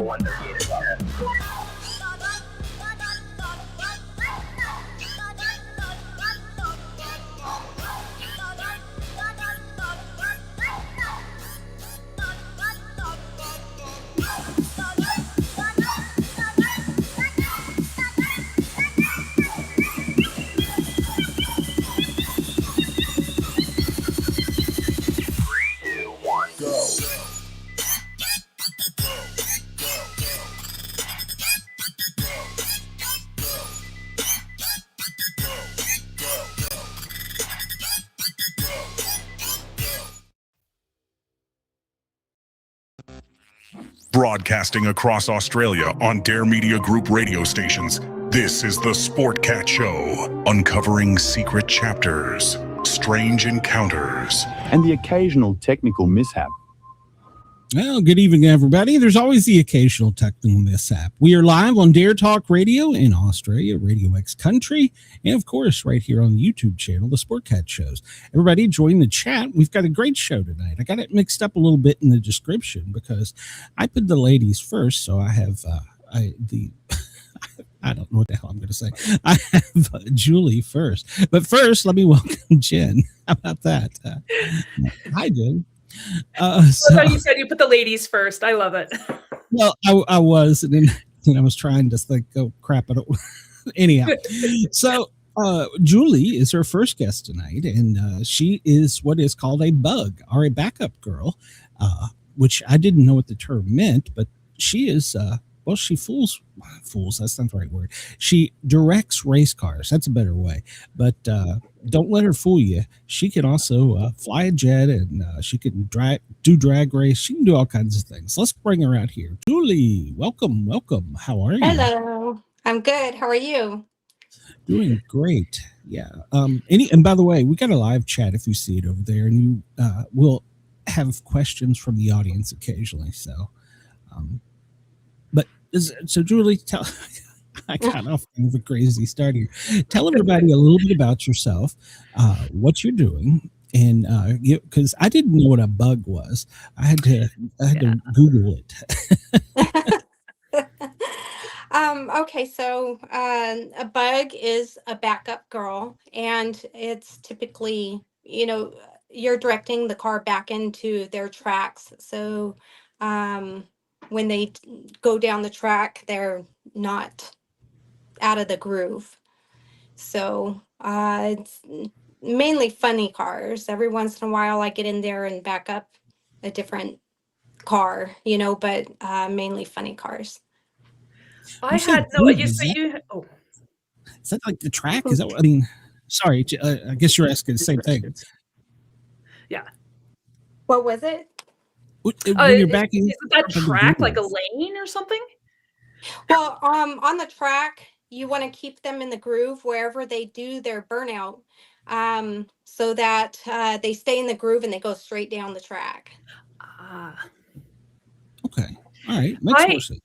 138 o'clock. Broadcasting across Australia on Dare Media Group radio stations, this is the Sportcat Show, uncovering secret chapters, strange encounters, and the occasional technical mishap. Well, good evening, everybody. There's always the occasional technical mishap. We are live on Dare Talk Radio in Australia, Radio X Country, and of course, right here on the YouTube channel, the Sportcat Shows. Everybody join the chat. We've got a great show tonight. I got it mixed up a little bit in the description because I put the ladies first, so I have I don't know what the hell I'm going to say. I have Julie first. But first, let me welcome Jen. How about that? Hi, Jen. So you said you put the ladies first. I love it. Well, I was, and then I was trying to think, oh crap, I don't. Anyhow, so Julie is our first guest tonight, and she is what is called a bug or a backup girl, which I didn't know what the term meant, but she is. Well, she fools. That's not the right word. She directs race cars. That's a better way. But don't let her fool you. She can also fly a jet, and she can do drag race. She can do all kinds of things. Let's bring her out here. Julie, welcome. How are you? Hello. I'm good. How are you? Doing great. Yeah. And by the way, we got a live chat if you see it over there, and you will have questions from the audience occasionally. So. So Julie, I got off of a crazy start here. Tell everybody a little bit about yourself, what you're doing, and because I didn't know what a bug was. I had to Google it. Okay, so a bug is a backup girl, and it's typically, you're directing the car back into their tracks. So when they go down the track, they're not out of the groove. So it's mainly funny cars. Every once in a while I get in there and back up a different car, but mainly funny cars. I had no. You say you. Oh, is that like the track? Is that what I mean? Sorry, I guess you're asking the same thing. Yeah. What was it? When you're backing, isn't that track like a lane or something? Well, on the track, you want to keep them in the groove wherever they do their burnout, so that they stay in the groove and they go straight down the track. Okay, all right. Makes more sense.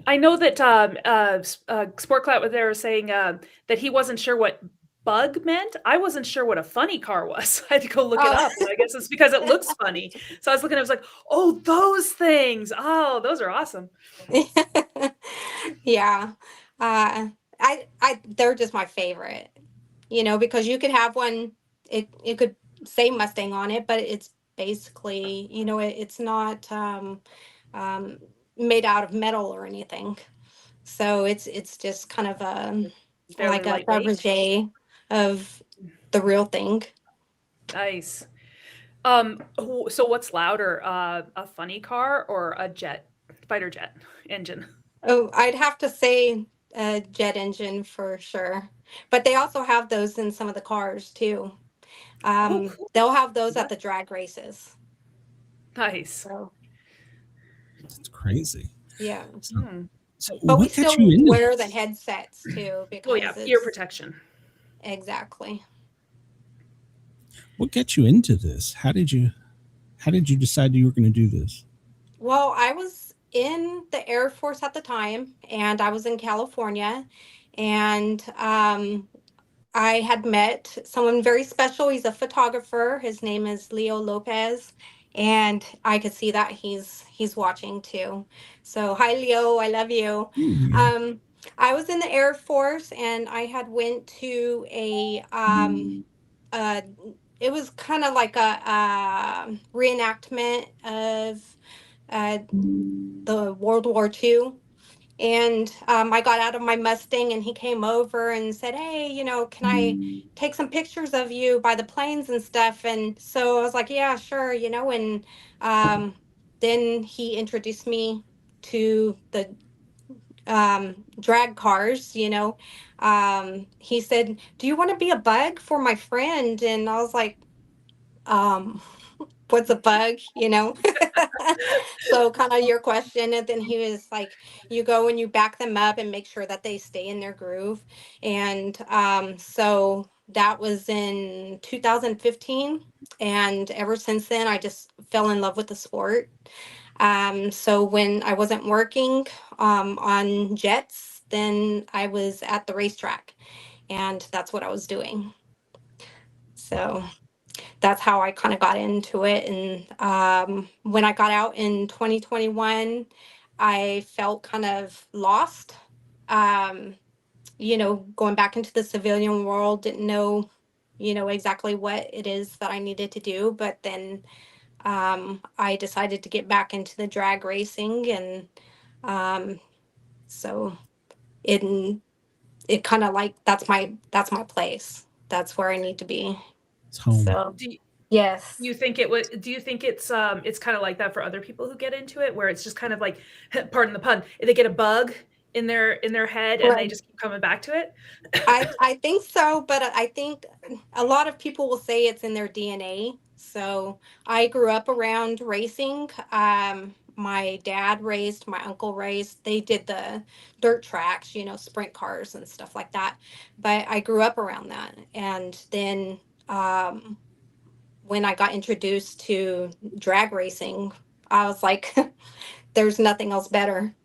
I know that Sportcat was there saying that he wasn't sure what bug meant. I wasn't sure what a funny car was. I had to go look it up. And I guess it's because it looks funny. So I was looking, I was like, oh, those things. Oh, those are awesome. Yeah. They're just my favorite, because you could have one, it could say Mustang on it, but it's basically, it's not made out of metal or anything. So it's just kind of like a protege of the real thing. Nice. So what's louder, a funny car or a fighter jet engine? Oh, I'd have to say a jet engine for sure. But they also have those in some of the cars too. Cool. They'll have those at the drag races. Nice. So, that's crazy. Yeah. So but we still wear the headsets too, because ear protection. Exactly. What got you into this? How did you decide you were going to do this? Well, I was in the Air Force at the time, and I was in California, and I had met someone very special. He's a photographer. His name is Leo Lopez, and I could see that he's watching too. So hi Leo, I love you. I was in the Air Force, and I had went to uh it was kind of like a reenactment of the World War II. And I got out of my Mustang, and he came over and said, "Hey, can I take some pictures of you by the planes and stuff?" And so I was like, "Yeah, sure," And then he introduced me to the drag cars. He said, "Do you want to be a bug for my friend?" And I was like, um, "What's a bug?" So kind of your question. And then he was like, you go and you back them up and make sure that they stay in their groove. And so that was in 2015. And ever since then, I just fell in love with the sport. So when I wasn't working on jets, then I was at the racetrack, and that's what I was doing. So that's how I kind of got into it. And when I got out in 2021, I felt kind of lost. Going back into the civilian world, didn't know, exactly what it is that I needed to do. But then I decided to get back into the drag racing, and so it kind of like that's my place. That's where I need to be. It's home. So yes. Do you think it's kind of like that for other people who get into it, where it's just kind of like, pardon the pun, they get a bug in their head and they just keep coming back to it? I think so, but I think a lot of people will say it's in their DNA. So I grew up around racing. My dad raced, my uncle raced. They did the dirt tracks, sprint cars and stuff like that. But I grew up around that. And then when I got introduced to drag racing, I was like, there's nothing else better.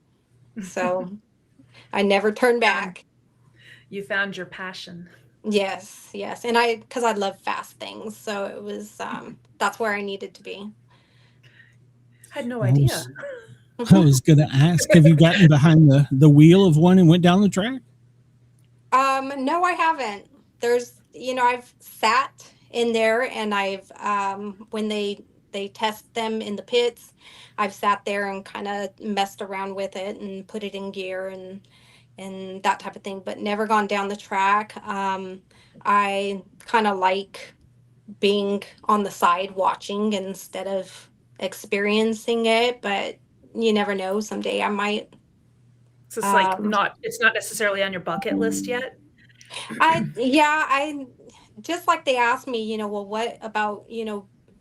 So I never turned back. You found your passion. Yes. And because I love fast things. So it was, that's where I needed to be. I had no idea. I was going to ask, have you gotten behind the wheel of one and went down the track? No, I haven't. There's, I've sat in there, and I've, when they test them in the pits, I've sat there and kind of messed around with it and put it in gear and that type of thing, but never gone down the track. I kind of like being on the side watching instead of experiencing it, but you never know, someday I might. So it's like it's not necessarily on your bucket list yet. I just like they asked me, well, what about,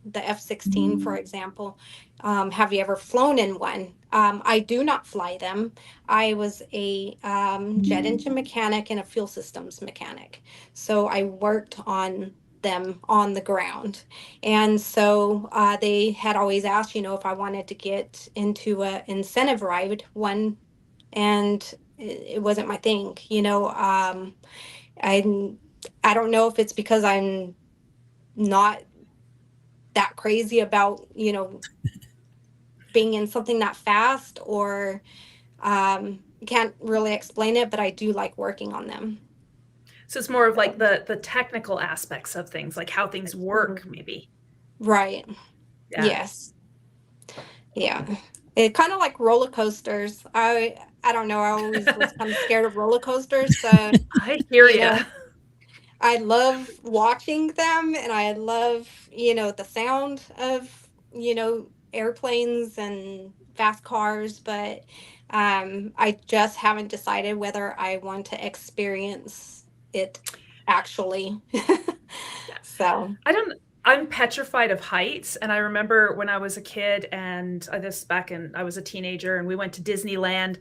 the F-16, for example? Have you ever flown in one? I do not fly them. I was a jet engine mechanic and a fuel systems mechanic. So I worked on them on the ground. And so they had always asked, if I wanted to get into a incentive ride one, and it wasn't my thing. I don't know if it's because I'm not that crazy about, being in something that fast, or can't really explain it, but I do like working on them. So it's more of like the technical aspects of things, like how things work, maybe. Right. Yeah. Yes. Yeah. It kind of like roller coasters. I don't know. I always was kind of scared of roller coasters. So I hear you. I love watching them, and I love, the sound of, airplanes and fast cars, but I just haven't decided whether I want to experience it actually. So I'm petrified of heights. And I remember when I was a kid, and I was a teenager, and we went to Disneyland,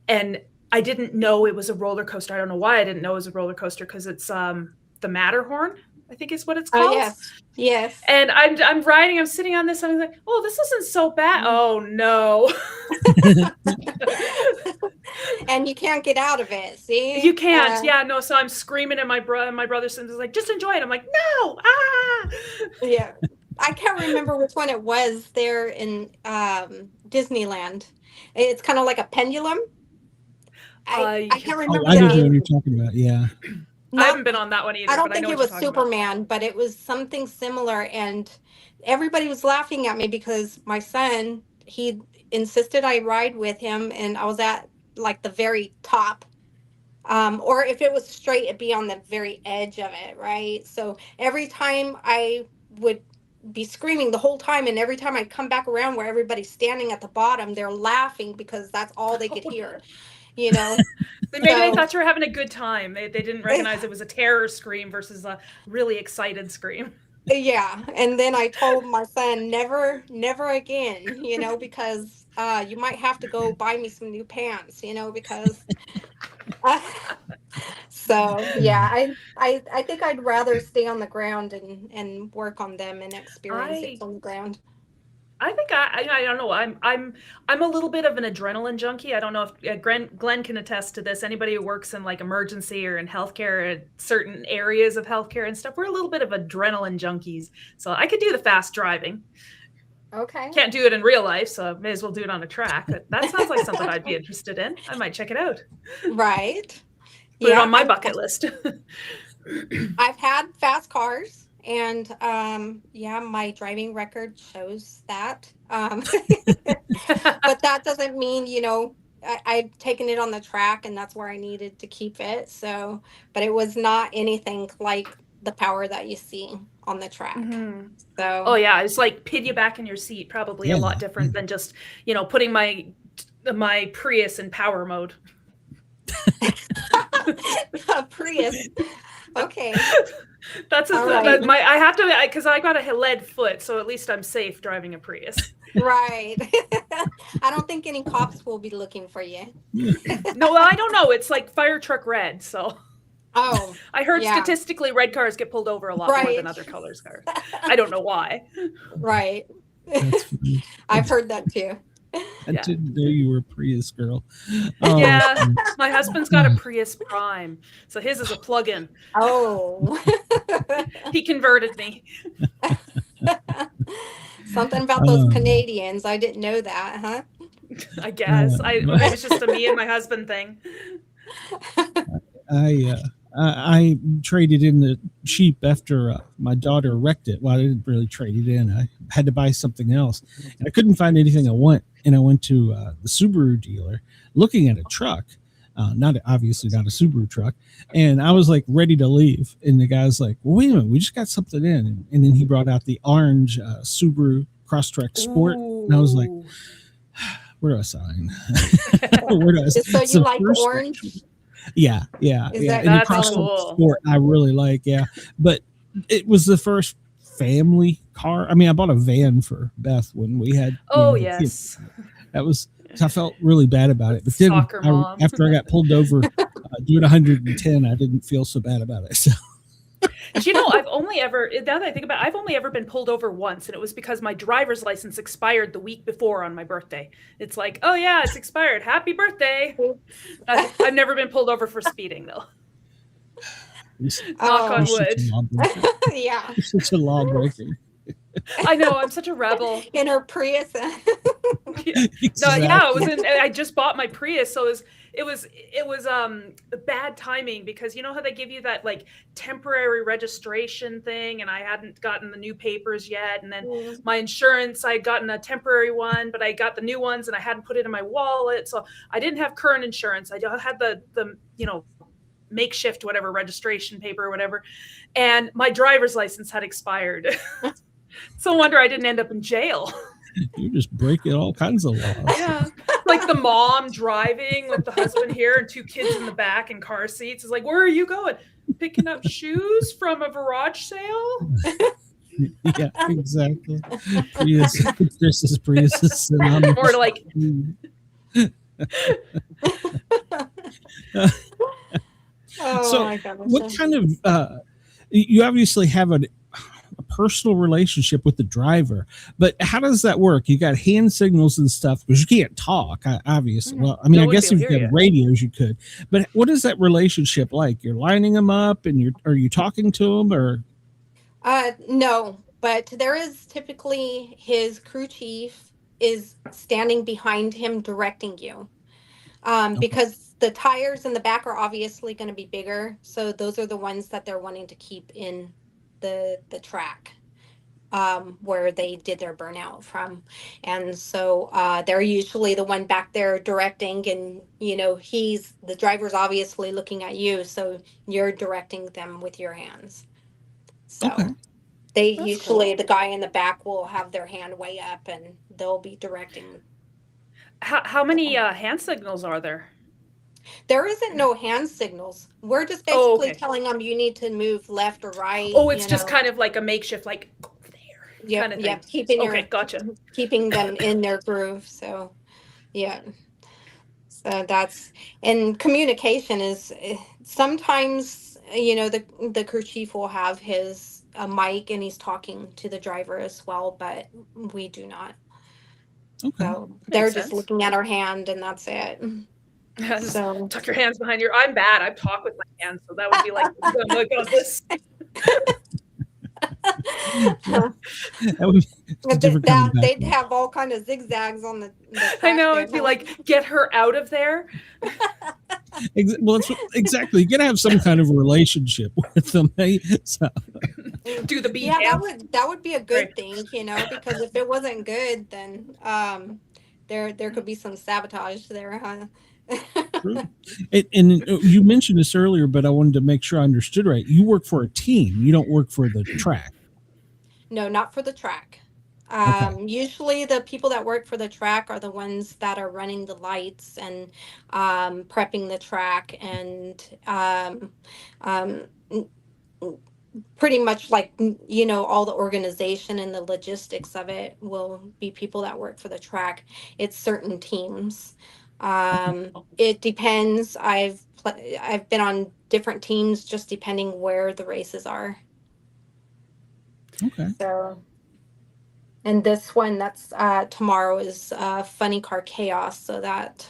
and I didn't know it was a roller coaster. I don't know why I didn't know it was a roller coaster, because it's the Matterhorn, I think is what it's called. Oh, yes. And I'm riding, I'm sitting on this, and I'm like, oh, this isn't so bad. Oh no. And you can't get out of it. See, you can't. Yeah, no. So I'm screaming, and my brother is like, just enjoy it. I'm like, no. Yeah, I can't remember which one it was there in Disneyland. It's kind of like a pendulum. I can't remember I the know the one name. you're talking about. Yeah. I haven't been on that one either. I don't but think I know it what was you're talking about. Superman, but it was something similar. And everybody was laughing at me because my son, he insisted I ride with him, and I was at like the very top. Or if it was straight, it'd be on the very edge of it, right? So every time I would be screaming the whole time, and every time I'd come back around where everybody's standing at the bottom, they're laughing because that's all they could hear, you know? Maybe they thought you were having a good time. They didn't recognize it was a terror scream versus a really excited scream. Yeah. And then I told my son, never again, you know, because you might have to go buy me some new pants, you know, because so yeah, I think I'd rather stay on the ground and work on them and experience it on the ground. I think I don't know. I'm a little bit of an adrenaline junkie. I don't know if Glenn can attest to this. Anybody who works in like emergency or in healthcare, certain areas of healthcare and stuff, we're a little bit of adrenaline junkies. So I could do the fast driving. Okay. Can't do it in real life, so I may as well do it on a track. That sounds like something I'd be interested in. I might check it out. Right. Put it on my bucket list. I've had fast cars. And yeah, my driving record shows that. But that doesn't mean, you know, I've taken it on the track and that's where I needed to keep it. So, but it was not anything like the power that you see on the track. Mm-hmm. So, oh yeah, it's like pin you back in your seat. Probably a lot different than just, you know, putting my Prius in power mode. A Prius. Okay. That's right. I have to, because I got a lead foot, so at least I'm safe driving a Prius. Right. I don't think any cops will be looking for you. No, well, I don't know. It's like fire truck red, so. Oh. I heard statistically red cars get pulled over a lot more than other colors cars. I don't know why. Right. I've heard that too. I didn't know you were a Prius girl. Yeah, my husband's got a Prius Prime, so his is a plug-in. Oh. He converted me. Something about those Canadians. I didn't know that, huh? I guess. It was just a me and my husband thing. I traded in the Jeep after my daughter wrecked it. Well, I didn't really trade it in. I had to buy something else. And I couldn't find anything I want. And I went to the Subaru dealer looking at a truck, obviously not a Subaru truck. And I was like ready to leave. And the guy's like, well, wait a minute, we just got something in. And then he brought out the orange Subaru Crosstrek Sport. Ooh. And I was like, where do I sign? Where do I sign? So you like orange? Yeah. That's cool. Sport I really like, yeah. But it was the first family car. I mean, I bought a van for Beth when we had. Yes. Kids. That was. I felt really bad about it. But then after I got pulled over doing 110, I didn't feel so bad about it. So. You know, I've only ever been pulled over once, and it was because my driver's license expired the week before on my birthday. It's like, oh yeah, it's expired. Happy birthday. I've never been pulled over for speeding though. Knock on wood. Yeah. You're such a lawbreaker. I know, I'm such a rebel. In her Prius. Exactly. I just bought my Prius, so it was bad timing because you know how they give you that like temporary registration thing, and I hadn't gotten the new papers yet, and then my insurance, I had gotten a temporary one, but I got the new ones and I hadn't put it in my wallet, so I didn't have current insurance. I had the makeshift whatever registration paper or whatever, and my driver's license had expired. It's no wonder I didn't end up in jail. You're just breaking all kinds of laws. Yeah. Like the mom driving with the husband here and two kids in the back in car seats is like, where are you going? Picking up shoes from a garage sale? Yeah, exactly. This is Prius. Or like... Oh, my God. What kind of... you obviously have a personal relationship with the driver, but how does that work? You got hand signals and stuff because you can't talk, obviously. Well, I mean, I guess if you had radios you could, but what is that relationship like? You're lining them up and are you talking to them or? No, but there is typically his crew chief is standing behind him directing you. Because the tires in the back are obviously going to be bigger. So those are the ones that they're wanting to keep in the track where they did their burnout from. And so they're usually the one back there directing, and, you know, the driver's obviously looking at you. So you're directing them with your hands. So Okay. they That's usually, cool. the guy in the back will have their hand way up and they'll be directing. How many hand signals are there? There isn't no hand signals. We're just Oh, basically okay. telling them you need to move left or right. Oh, it's you just know. kind of like a makeshift, like go over there Yep, kind of yep. thing. Okay, gotcha. Keeping them in their groove. So, yeah. So that's, and communication is sometimes, you know, the crew chief will have his a mic and he's talking to the driver as well, but we do not. Okay. So they're Makes just sense. looking at our hand and that's it. Just So tuck your hands behind your. I'm bad. I talk with my hands, so that would be like, oh my god, this. That was a different kind of they'd background. have all kind of zigzags on the I track know there, it'd be huh? like, get her out of there. Well, exactly. You gotta have some kind of relationship with them. Eh? So, Do the beat Yeah, dance. that would be a good Right. thing, you know, because if it wasn't good, then there could be some sabotage there, huh? true. And you mentioned this earlier, but I wanted to make sure I understood right. You work for a team. You don't work for the track. No, not for the track. Okay. Usually the people that work for the track are the ones that are running the lights and prepping the track and pretty much like, you know, all the organization and the logistics of it will be people that work for the track. It's certain teams. It depends. I've been on different teams just depending where the races are. Okay. So, and this one that's tomorrow is Funny Car Chaos. So that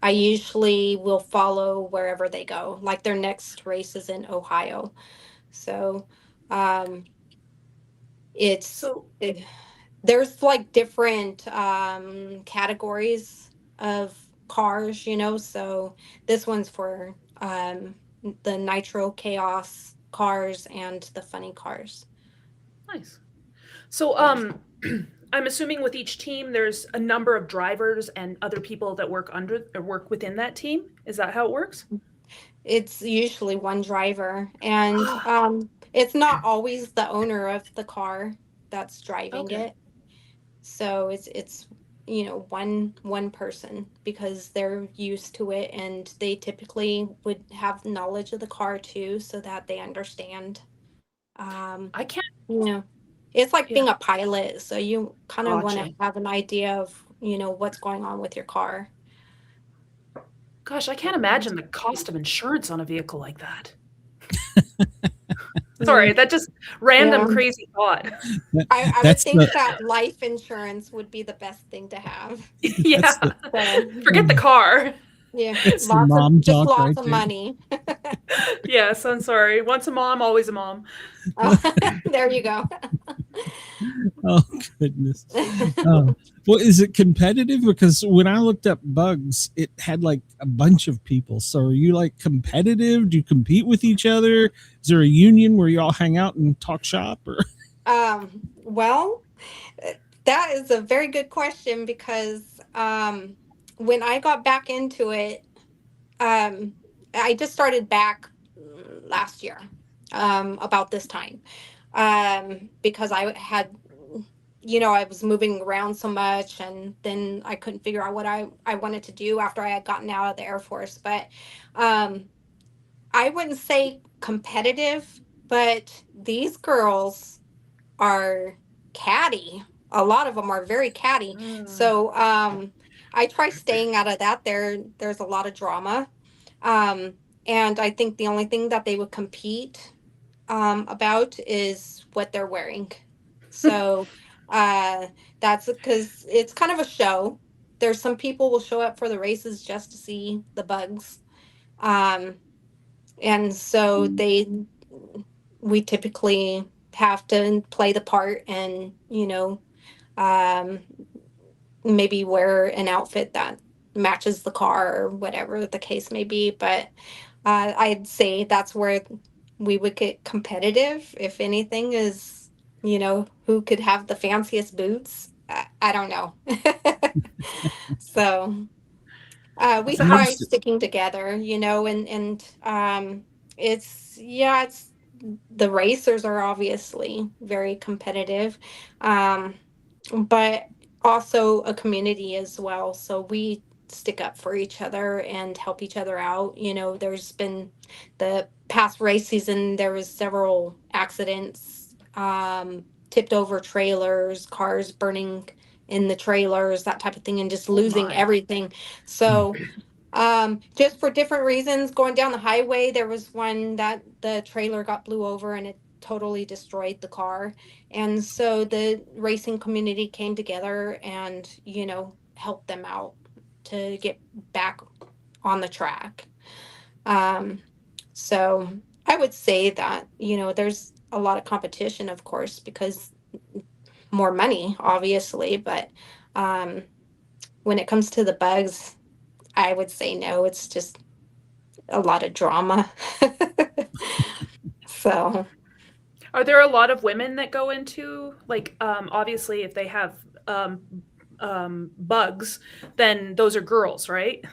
I usually will follow wherever they go. Like their next race is in Ohio. So So there's like different categories of cars, you know. So this one's for the Nitro Chaos cars and the funny cars. nice. So I'm assuming with each team there's a number of drivers and other people that work under or work within that team. Is that how it works? It's usually one driver, and it's not always the owner of the car that's driving Okay. it. So it's you know, one person because they're used to it and they typically would have knowledge of the car too, so that they understand. I can't. You know, it's like Yeah. being a pilot, so you kind of want to Gotcha. have an idea of, you know, what's going on with your car. Gosh, I can't imagine the cost of insurance on a vehicle like that. Sorry, that just random Yeah. crazy thought. I would That's think the that life insurance would be the best thing to have. Yeah. that's the So, Forget the car. yeah, that's the mom just talk lots right of there. money. Yes, I'm sorry. Once a mom, always a mom. There you go. Oh goodness. Well, is it competitive? Because when I looked up bugs, it had like a bunch of people. So are you like competitive? Do you compete with each other? Is there a union where you all hang out and talk shop? Or Well, that is a very good question because when I got back into it, I just started back last year about this time because I had, you know, I was moving around so much and then I couldn't figure out what I wanted to do after I had gotten out of the Air Force. But I wouldn't say competitive, but these girls are catty. A lot of them are very catty. So I try staying out of that. There's a lot of drama. And I think the only thing that they would compete about is what they're wearing. So that's because it's kind of a show. There's some people will show up for the races just to see the bugs. And so we typically have to play the part and, um, maybe wear an outfit that matches the car or whatever the case may be. But I'd say that's where we would get competitive, if anything, is, who could have the fanciest boots. I don't know. So we So how try sticking together, and it's the racers are obviously very competitive, but also a community as well. So we stick up for each other and help each other out. There's been the past race season, there was several accidents, tipped over trailers, cars burning in the trailers, that type of thing, and just losing my. everything. So just for different reasons, going down the highway, there was one that the trailer got blew over and it totally destroyed the car. And so the racing community came together and, helped them out to get back on the track. So I would say that, there's a lot of competition, of course, because more money, obviously, but when it comes to the bugs, I would say no, it's just a lot of drama. So Are there a lot of women that go into, like, obviously if they have bugs, then those are girls, right?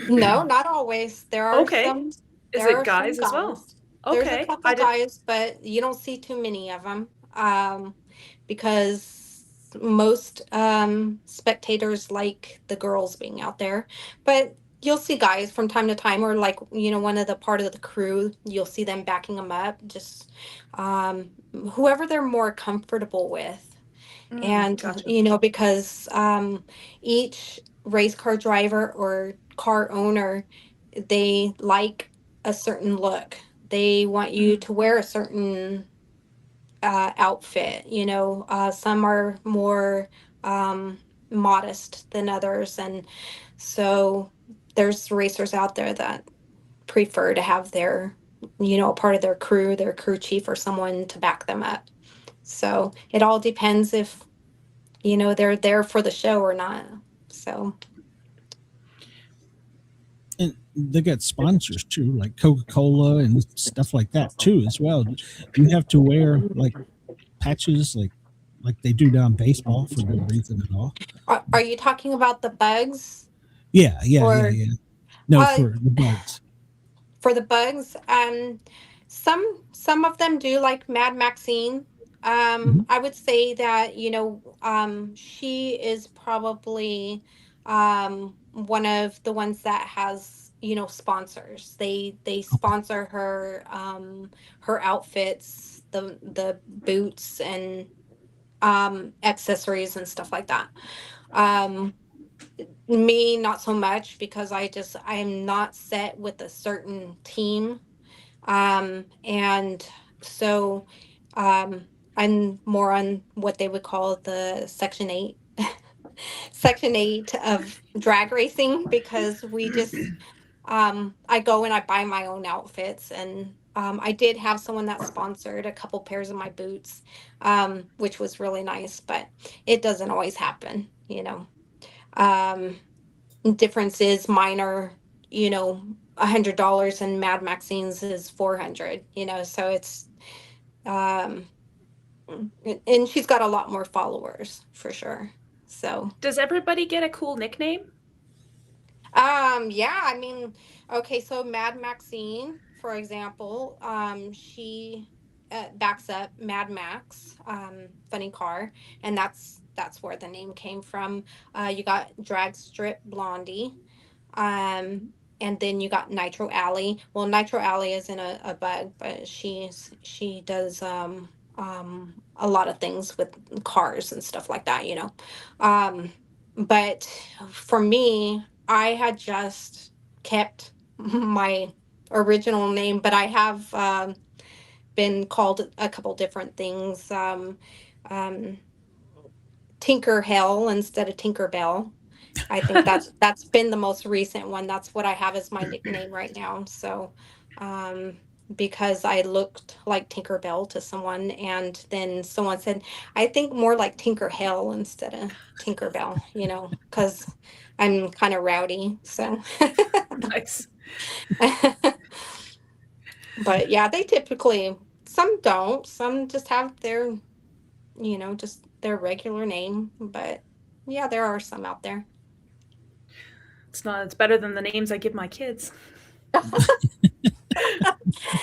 no, not always. There are Okay. some. Is There it are some guys as well? guys. There's a Okay. couple guys, but you don't see too many of them, because most spectators like the girls being out there. But you'll see guys from time to time, or like, one of the part of the crew, you'll see them backing them up, just whoever they're more comfortable with. And Gotcha. because each race car driver or car owner, they like a certain look. They want you to wear a certain outfit. Some are more modest than others, and so there's racers out there that prefer to have their, a part of their crew chief or someone to back them up. So it all depends if, they're there for the show or not. So And they got sponsors too, like Coca-Cola and stuff like that too, as well. You have to wear like patches, like they do down baseball for no reason at all. are you talking about the bugs? Yeah. Or No, uh, for the bugs. for the bugs, some of them do, like Mad Maxine. I would say that, she is probably one of the ones that has, sponsors. They sponsor her, her outfits, the boots and accessories and stuff like that. Me, not so much, because I am not set with a certain team. And so I'm more on what they would call the Section 8, Section 8 of drag racing, because we just, I go and I buy my own outfits. And I did have someone that sponsored a couple pairs of my boots, which was really nice, but it doesn't always happen. Difference is minor, $100, and Mad Maxine's is 400, so it's um and she's got a lot more followers for sure. So Does everybody get a cool nickname? yeah, I mean, okay, so Mad Maxine, for example, she backs up Mad Max, funny car, and that's where the name came from. You got Drag Strip Blondie, um, and then you got Nitro Alley. Well, Nitro Alley isn't a bug, but she does a lot of things with cars and stuff like that, but for me, I had just kept my original name, but I have been called a couple different things. Um, Tinker Hell instead of Tinker Bell. I think that's been the most recent one. That's what I have as my nickname right now. So because I looked like Tinkerbell to someone, and then someone said, I think more like Tinker Hell instead of Tinkerbell, because I'm kind of rowdy. So, Nice. but yeah, they typically, some don't, some just have their, just their regular name. But yeah, there are some out there. It's better than the names I give my kids.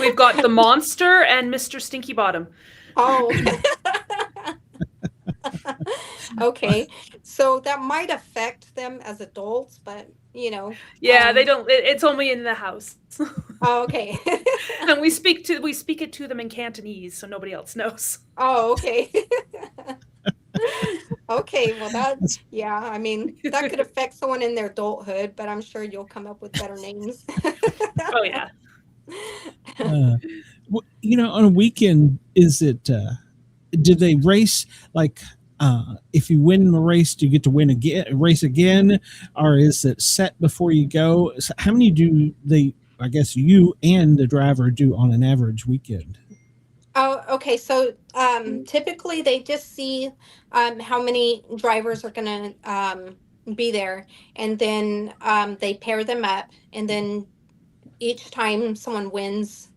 We've got the Monster and Mr. Stinky Bottom. Oh. Okay. So that might affect them as adults, but Yeah, they don't. It's only in the house. Oh, okay. And we speak it to them in Cantonese, so nobody else knows. Oh, okay. Okay, well I mean, that could affect someone in their adulthood, but I'm sure you'll come up with better names. Oh yeah. On a weekend, is it? Do they race like? If you win the race, do you get to race again, or is it set before you go? So how many do they? I guess you and the driver do on an average weekend. Oh, okay. So typically they just see how many drivers are going to be there, and then they pair them up, and then each time someone wins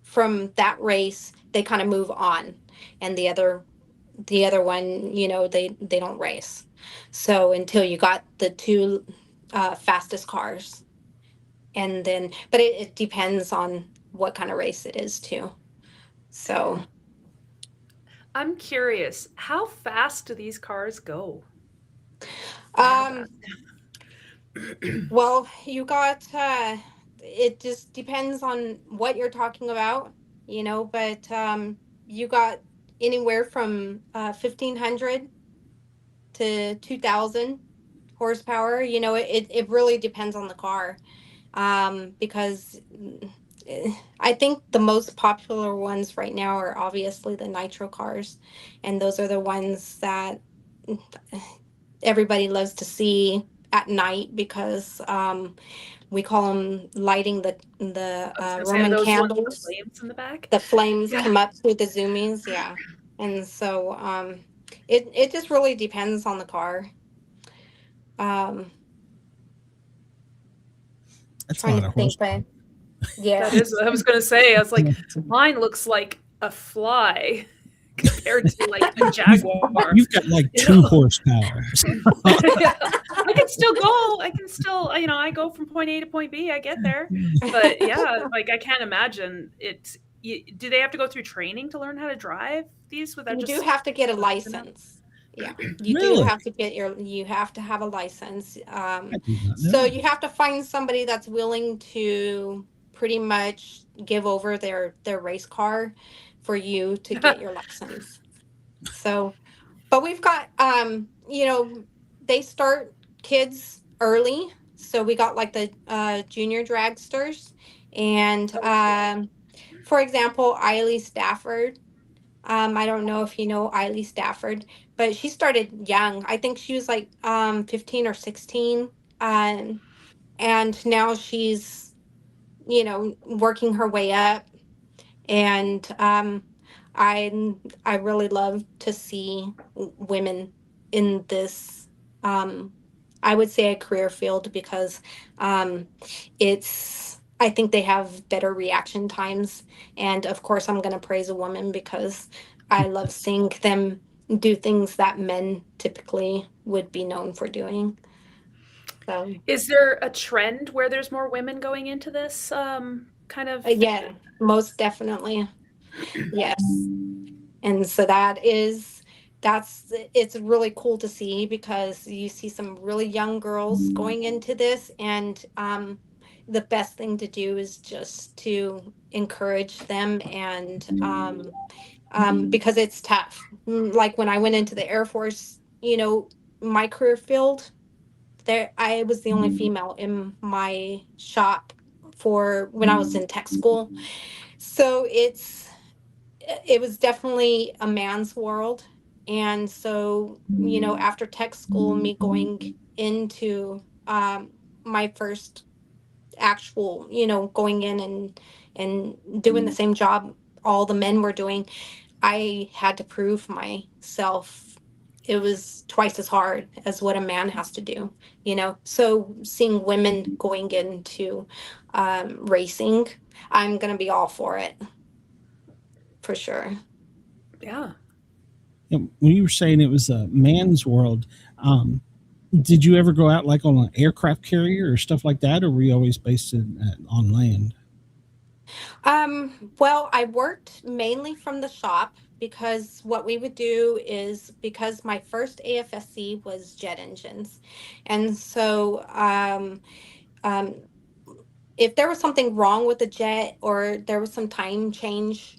from that race, they kind of move on, and the other one, they don't race. So until you got the two fastest cars, and then, but it depends on what kind of race it is too. So I'm curious, how fast do these cars go? Well, you got it just depends on what you're talking about, but you got anywhere from 1500 to 2000 horsepower. It really depends on the car, because I think the most popular ones right now are obviously the nitro cars, and those are the ones that everybody loves to see at night, because we call them lighting the Roman candles. The flames in the back. The flames come up through the zoomies, yeah. And so it just really depends on the car. That's trying to think, but yeah, that is. I was going to say. I was like, mine looks like a fly compared to like a Jaguar. You've got like 2 horsepower. I can still go. I go from point A to point B. I get there. But yeah, like I can't imagine it. Do they have to go through training to learn how to drive these? You do have to get a license. Yeah, you Really? do have to you have to have a license. So you have to find somebody that's willing to pretty much give over their race car for you to get your license. So, but we've got, they start kids early. So we got like the junior dragsters, and for example, Eiley Stafford. I don't know if you know Eiley Stafford, but she started young. I think she was like 15 or 16. And now she's, working her way up. And I really love to see women in this, I would say, a career field, because I think they have better reaction times. And of course, I'm going to praise a woman because I love seeing them do things that men typically would be known for doing. So, is there a trend where there's more women going into this kind of? Yeah, most definitely. Yes. And so it's really cool to see, because you see some really young girls going into this, and the best thing to do is just to encourage them, and because it's tough. Like when I went into the Air Force, my career field, I was the only female in my shop for when I was in tech school. So it was definitely a man's world. And so, after tech school, me going into my first actual, going in and, and doing the same job all the men were doing, I had to prove myself. It was twice as hard as what a man has to do, you know. So seeing women going into racing, I'm going to be all for it, for sure. Yeah. When you were saying it was a man's world, did you ever go out like on an aircraft carrier or stuff like that, or were you always based on land? Well, I worked mainly from the shop, because what we would do is, because my first AFSC was jet engines. And so um, if there was something wrong with the jet, or there was some time change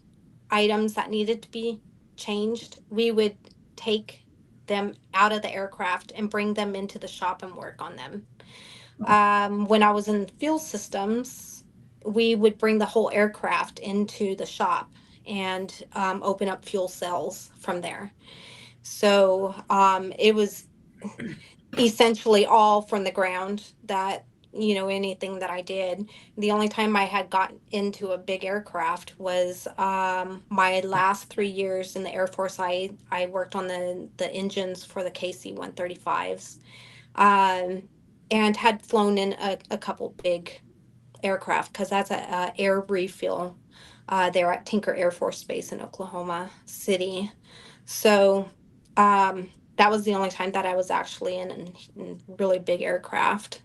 items that needed to be changed, we would take them out of the aircraft and bring them into the shop and work on them. When I was in fuel systems, we would bring the whole aircraft into the shop and open up fuel cells from there. So it was essentially all from the ground, that, you know, anything that I did. The only time I had gotten into a big aircraft was my last 3 years in the Air Force. I worked on the engines for the KC-135s. And had flown in a couple big aircraft, because that's a air refuel there at Tinker Air Force Base in Oklahoma City. So that was the only time that I was actually in really big aircraft.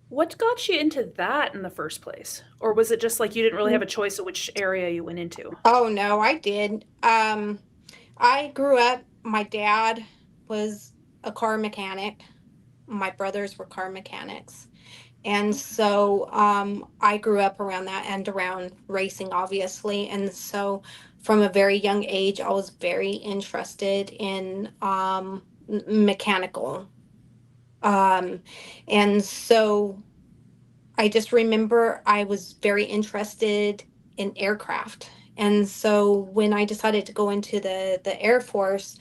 What got you into that in the first place? Or was it just like you didn't really have a choice of which area you went into? Oh no, I did. I grew up, my dad was a car mechanic. My brothers were car mechanics. And so I grew up around that and around racing, obviously. And so from a very young age, I was very interested in mechanical. And so I just remember I was very interested in aircraft. And so when I decided to go into the Air Force,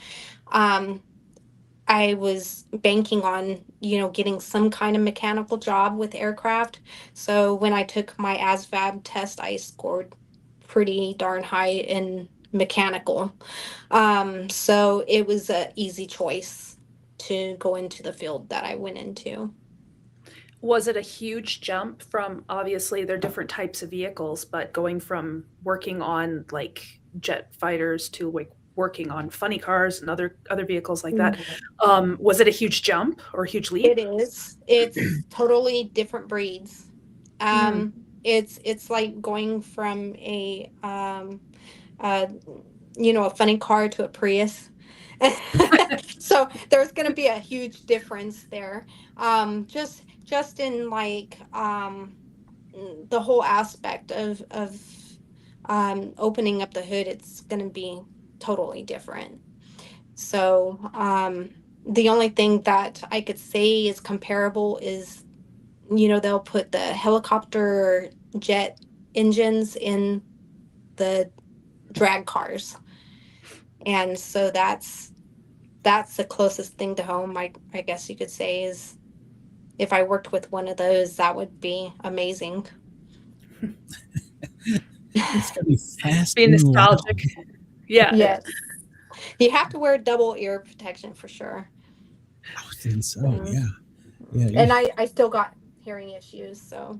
I was banking on, you know, getting some kind of mechanical job with aircraft. So when I took my ASVAB test, I scored pretty darn high in mechanical. So it was an easy choice to go into the field that I went into. Was it a huge jump from, obviously they're different types of vehicles, but going from working on like jet fighters to like working on funny cars and other vehicles like that? Was it a huge jump or a huge leap? It is. It's totally different breeds. It's like going from a you know, a funny car to a Prius. So there's going to be a huge difference there. Just in like the whole aspect of opening up the hood, it's going to be totally different. So the only thing that I could say is comparable is, you know, they'll put the helicopter jet engines in the drag cars. And so that's the closest thing to home, I guess you could say, is if I worked with one of those, that would be amazing. It's gonna be fast. Be nostalgic. Yeah. Yes. You have to wear double ear protection for sure. I would think so. Yeah. And I still got hearing issues, so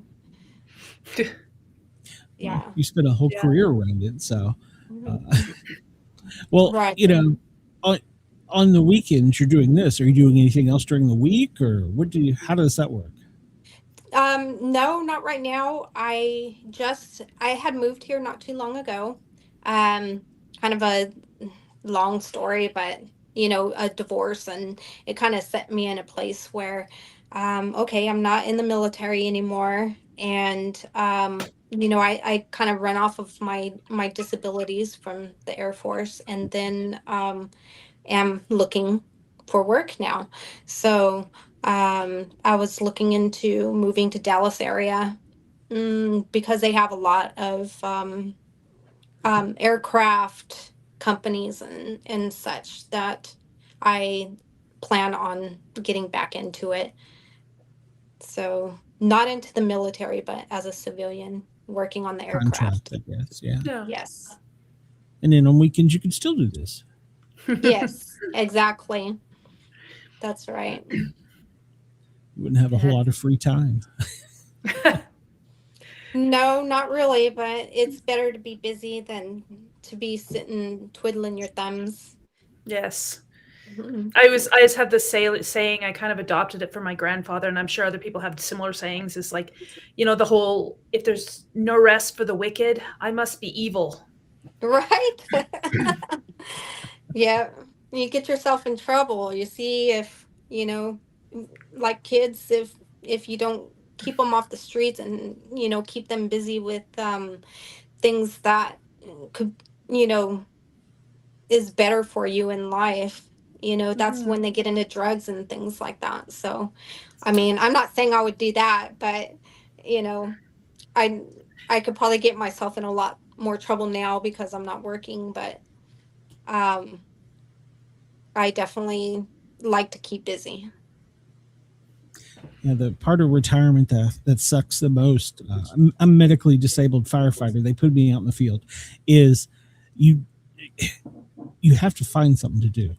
yeah. You spent a whole career around it, so well, right. You know, on the weekends you're doing this. Are you doing anything else during the week, or how does that work? No, not right now. I had moved here not too long ago. Kind of a long story, but you know, a divorce, and it kind of set me in a place where okay, I'm not in the military anymore, and you know, I kind of run off of my disabilities from the Air Force, and then am looking for work now. So I was looking into moving to Dallas area because they have a lot of aircraft companies and such, that I plan on getting back into it. So not into the military, but as a civilian. working on the contract, aircraft. I guess. Yeah. Yeah. Yes. And then on weekends, you can still do this. Yes, exactly. That's right. You wouldn't have a whole lot of free time. No, not really, but it's better to be busy than to be sitting twiddling your thumbs. Yes. Mhm. I just have this saying, I kind of adopted it from my grandfather, and I'm sure other people have similar sayings. Is like, the whole, if there's no rest for the wicked, I must be evil. Right? Yeah. You get yourself in trouble. You see, if, like kids, if you don't keep them off the streets and, keep them busy with things that could, is better for you in life, that's when they get into drugs and things like that. So, I mean, I'm not saying I would do that, but, I could probably get myself in a lot more trouble now because I'm not working, but I definitely like to keep busy. Yeah, the part of retirement that sucks the most. I'm a medically disabled firefighter. They put me out in the field. Is you have to find something to do,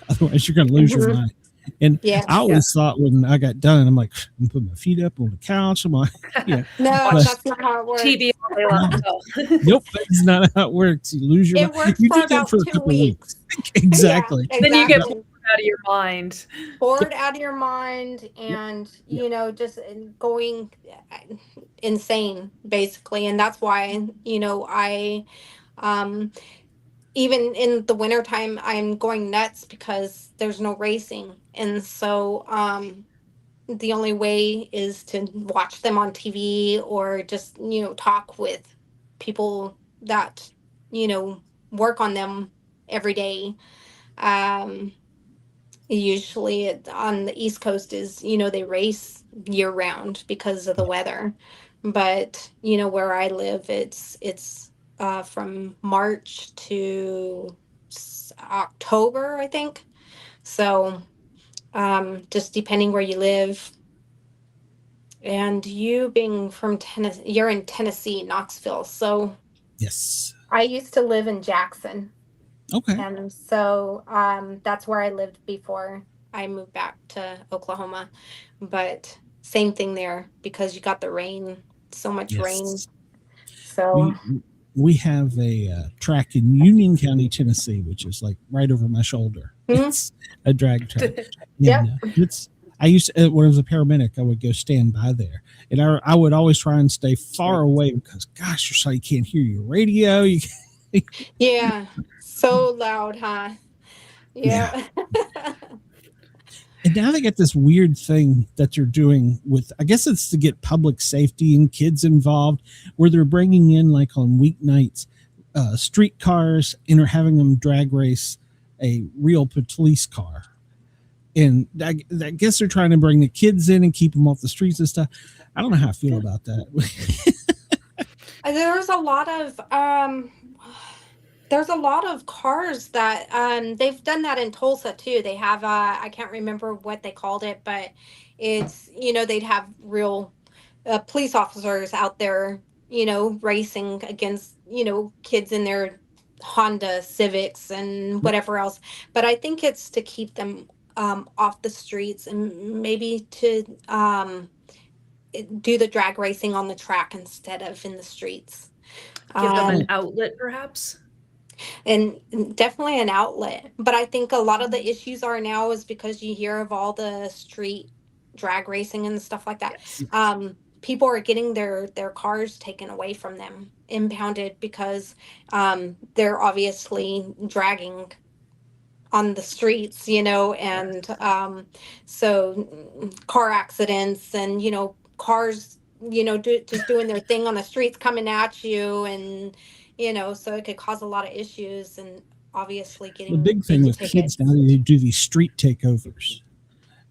otherwise you're going to lose your mind. And Yeah. I always thought when I got done, I'm like, I'm putting my feet up on the couch. I'm like, No, But- that's not how it works. TV all day long. No. nope, that's not how it works. You lose your It mind. works You for do that about for a 2 couple weeks. Exactly. Yeah, Then you get exactly. bored out of your mind. Bored out of your mind and just going insane basically. And that's why I even in the wintertime I'm going nuts because there's no racing, and so the only way is to watch them on TV or just talk with people that work on them every day. Usually on the East Coast is, they race year round because of the weather. But, where I live, it's from March to October, I think. So just depending where you live. And you being from Tennessee, you're in Tennessee, Knoxville. So Yes. I used to live in Jackson. Okay. And so that's where I lived before I moved back to Oklahoma. But same thing there because you got the rain, so much rain. Yes. So We have a track in Union County, Tennessee, which is like right over my shoulder. Mhm. It's a drag track. Yep. I used to, when I was a paramedic, I would go stand by there, and I would always try and stay far away because, gosh, you're so you can't hear your radio. yeah, so loud, huh? Yeah. And now they got this weird thing that they're doing with, I guess it's to get public safety and kids involved, where they're bringing in, like on weeknights, street cars and are having them drag race a real police car. And I guess they're trying to bring the kids in and keep them off the streets and stuff. I don't know how I feel about that. There's a lot of cars that they've done that in Tulsa too. They have I can't remember what they called it, but it's they'd have real police officers out there racing against kids in their Honda Civics and whatever else. But I think it's to keep them off the streets and maybe to do the drag racing on the track instead of in the streets. Give them an outlet, perhaps. And definitely an outlet. But I think a lot of the issues are now is because you hear of all the street drag racing and stuff like that. Yes. People are getting their cars taken away from them, impounded, because they're obviously dragging on the streets, and so car accidents and, cars, just doing their thing on the streets coming at you, and so it could cause a lot of issues, and obviously getting The big thing with kids now, they do these street takeovers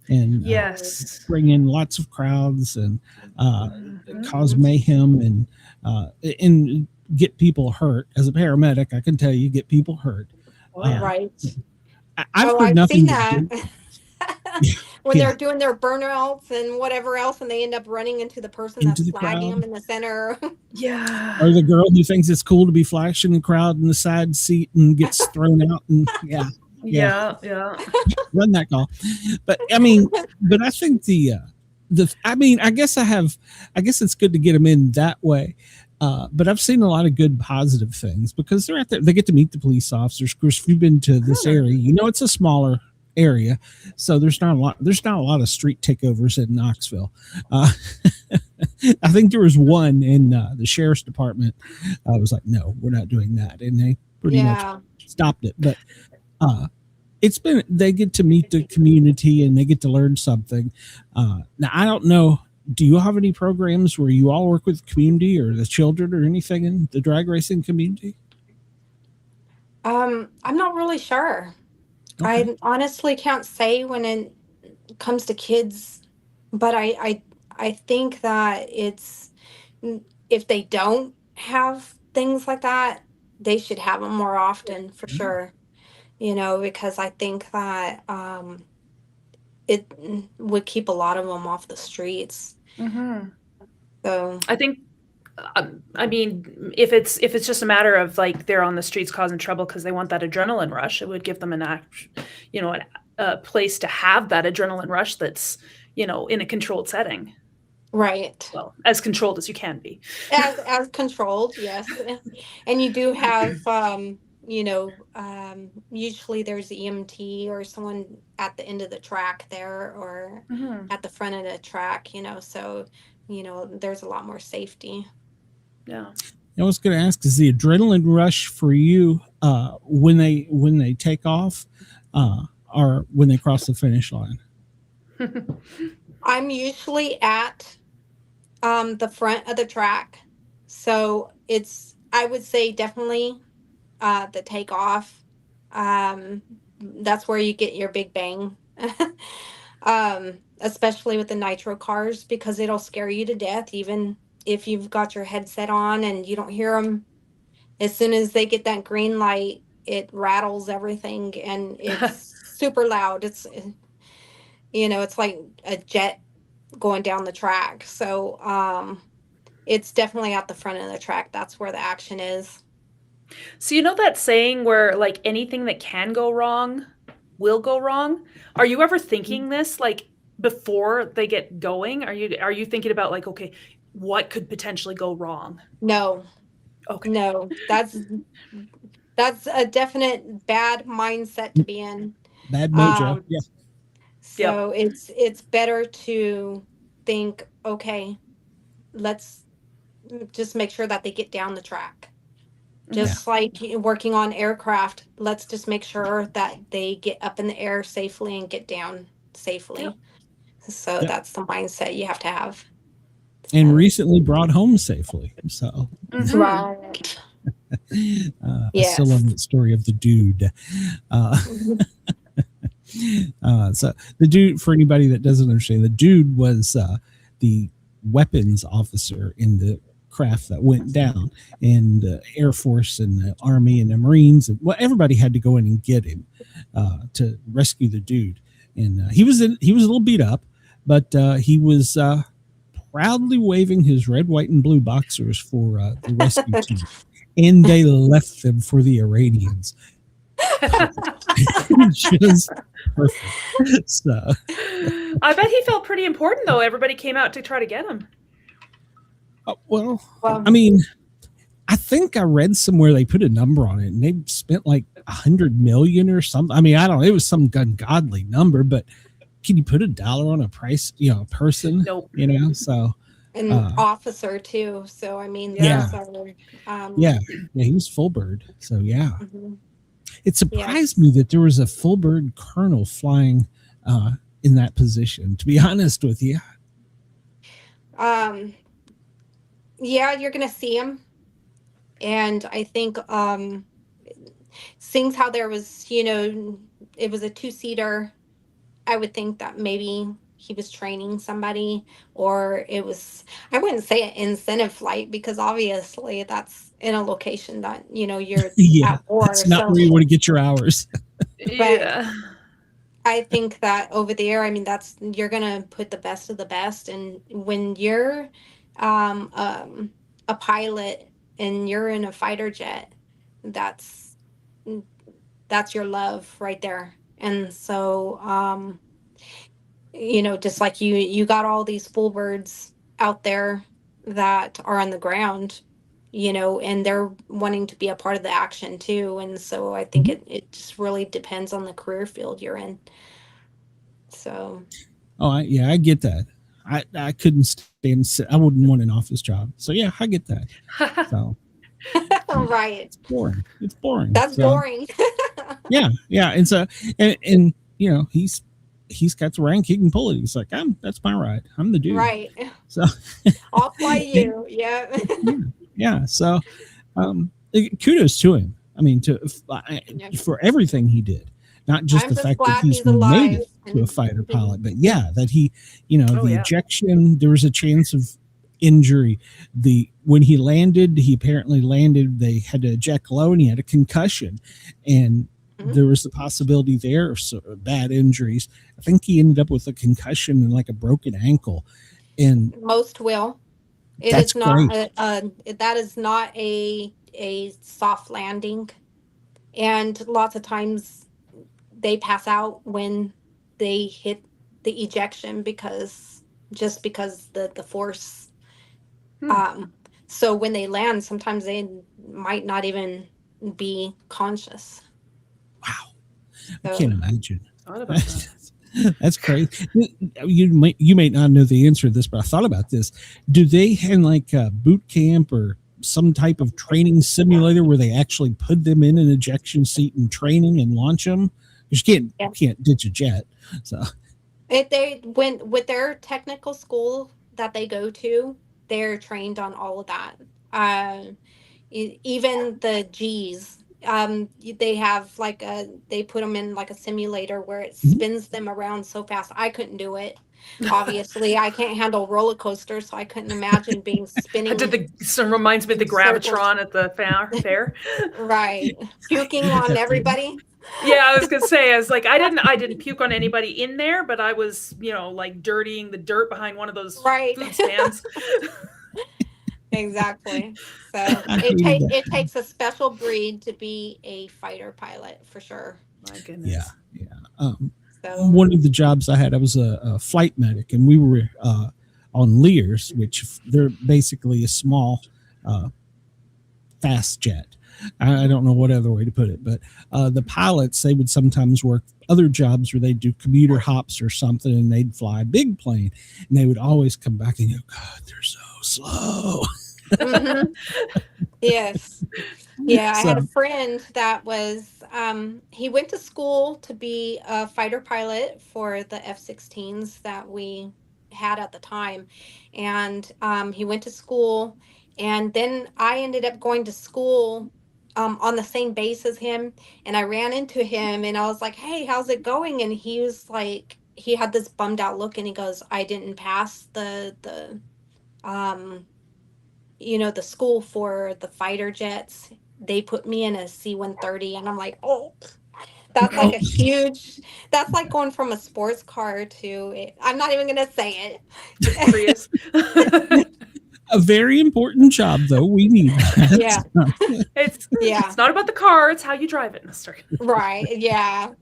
and Yes. bring in lots of crowds and cause mayhem and get people hurt. As a paramedic, I can tell you, get people hurt. Oh, yeah. Right. I've heard I've nothing. seen that. when Yeah. they're doing their burnouts and whatever else, and they end up running into the person Into that's the flagging crowd. them in the center. Yeah. Or the girl who thinks it's cool to be flashing the crowd in the side seat and gets thrown out. And yeah, Yeah. run that call. But I think I guess it's good to get them in that way. But I've seen a lot of good positive things because they're out there. They get to meet the police officers. Of course, if you've been to this area, it's a smaller area, so there's not a lot of street takeovers in Knoxville. I think there was one in the sheriff's department. I was like, no, we're not doing that, and they pretty much stopped it. But they get to meet the community and they get to learn something. Now I don't know. Do you have any programs where you all work with the community or the children or anything in the drag racing community? I'm not really sure. Okay. I honestly can't say when it comes to kids, but I think that if they don't have things like that, they should have them more often for sure. Because I think that it would keep a lot of them off the streets. Mm-hmm. So I think, if it's just a matter of like they're on the streets causing trouble because they want that adrenaline rush, it would give them a place to have that adrenaline rush that's in a controlled setting. Right. Well, as controlled as you can be. As controlled, yes. And you do have usually there's EMT or someone at the end of the track there or at the front of the track, so there's a lot more safety. Yeah. I was going to ask, is the adrenaline rush for you when they take off or when they cross the finish line? I'm usually at the front of the track, so I would say definitely the takeoff. That's where you get your big bang, especially with the nitro cars, because it'll scare you to death even if you've got your headset on and you don't hear them. As soon as they get that green light, it rattles everything and it's super loud. It's like a jet going down the track. So it's definitely at the front of the track. That's where the action is. So that saying where like anything that can go wrong will go wrong? Are you ever thinking this like before they get going? Are you thinking about like, okay, what could potentially go wrong? No. Okay. No, that's a definite bad mindset to be in. Bad mojo. Yeah. So it's better to think, okay, let's just make sure that they get down the track. Just like working on aircraft, let's just make sure that they get up in the air safely and get down safely. Yep. So that's the mindset you have to have. And recently brought home safely. So right. I still love that story of the dude. So the dude, for anybody that doesn't understand, the dude was the weapons officer in the craft that went down, and the Air Force and the Army and the Marines, and everybody had to go in and get him to rescue the dude. And he was a little beat up, but he was proudly waving his red, white, and blue boxers for the rescue team, and they left them for the Iranians. Just perfect. So I bet he felt pretty important, though. Everybody came out to try to get him. Well, I mean, I think I read somewhere they put a number on it, and they spent like $100 million or something. I mean, I don't know. It was some ungodly number, but can you put a dollar on a price? A person. Nope. So an officer too. So I mean, he was full bird. So yeah. Mm-hmm. It surprised me that there was a full bird colonel flying in that position, to be honest with you. You're going to see him. And I think seeing how there was, it was a 2-seater, I would think that maybe he was training somebody, or it was, I wouldn't say an incentive flight, because obviously that's in a location that, you're at war. It's not where you want to get your hours. But I think that over there, I mean, you're gonna put the best of the best, and when you're a pilot and you're in a fighter jet, that's that's your love right there. And so, just like you got all these fool birds out there that are on the ground, and they're wanting to be a part of the action too. And so I think it just really depends on the career field you're in. So. Oh, I get that. I couldn't stand. I wouldn't want an office job. So yeah, I get that. So Right. it's boring. It's boring. That's boring. yeah, and so and he's got the rank. He can pull it. He's like, that's my ride. I'm the dude. Right. So I'll play you. Yeah. yeah. So kudos to him. I mean, for everything he did. Not just the fact that he's made it to a fighter pilot, but that he, ejection, there was a chance of injury. When he landed, he apparently landed, they had to eject low and he had a concussion. And there was the possibility there of bad injuries. I think he ended up with a concussion and like a broken ankle. And most will. That is not a soft landing. And lots of times they pass out when they hit the ejection because the force. So when they land, sometimes they might not even be conscious. Wow. I can't imagine. Thought about that. That's crazy. You may not know the answer to this, but I thought about this. Do they have like a boot camp or some type of training simulator where they actually put them in an ejection seat and training and launch them? You can't ditch a jet. So if they went with their technical school that they go to, they're trained on all of that. Even the G's, they have they put them in like a simulator where it spins them around so fast. I couldn't do it. Obviously, I can't handle roller coasters, so I couldn't imagine being spinning. Reminds me of the Gravitron at the fair. Right, puking on everybody. Yeah, I was gonna say, I didn't puke on anybody in there, but I was, dirtying the dirt behind one of those food stands. Exactly. So it takes a special breed to be a fighter pilot for sure. My goodness. Yeah. One of the jobs I had, I was a flight medic, and we were on Lears, which they're basically a small, fast jet. I don't know what other way to put it, but the pilots, they would sometimes work other jobs where they'd do commuter hops or something, and they'd fly a big plane, and they would always come back and go, God, they're so slow. Yes. Yeah, I had a friend that was, he went to school to be a fighter pilot for the F-16s that we had at the time. And he went to school, and then I ended up going to school on the same base as him. And I ran into him and I was like, hey, how's it going? And he was like, he had this bummed out look, and he goes, I didn't pass the school for the fighter jets. They put me in a C-130, and I'm like, oh, that's like that's like going from a sports car to, I'm not even going to say it. A very important job, though. We need that. Yeah. It's not about the car, it's how you drive it, mister. Right. Yeah.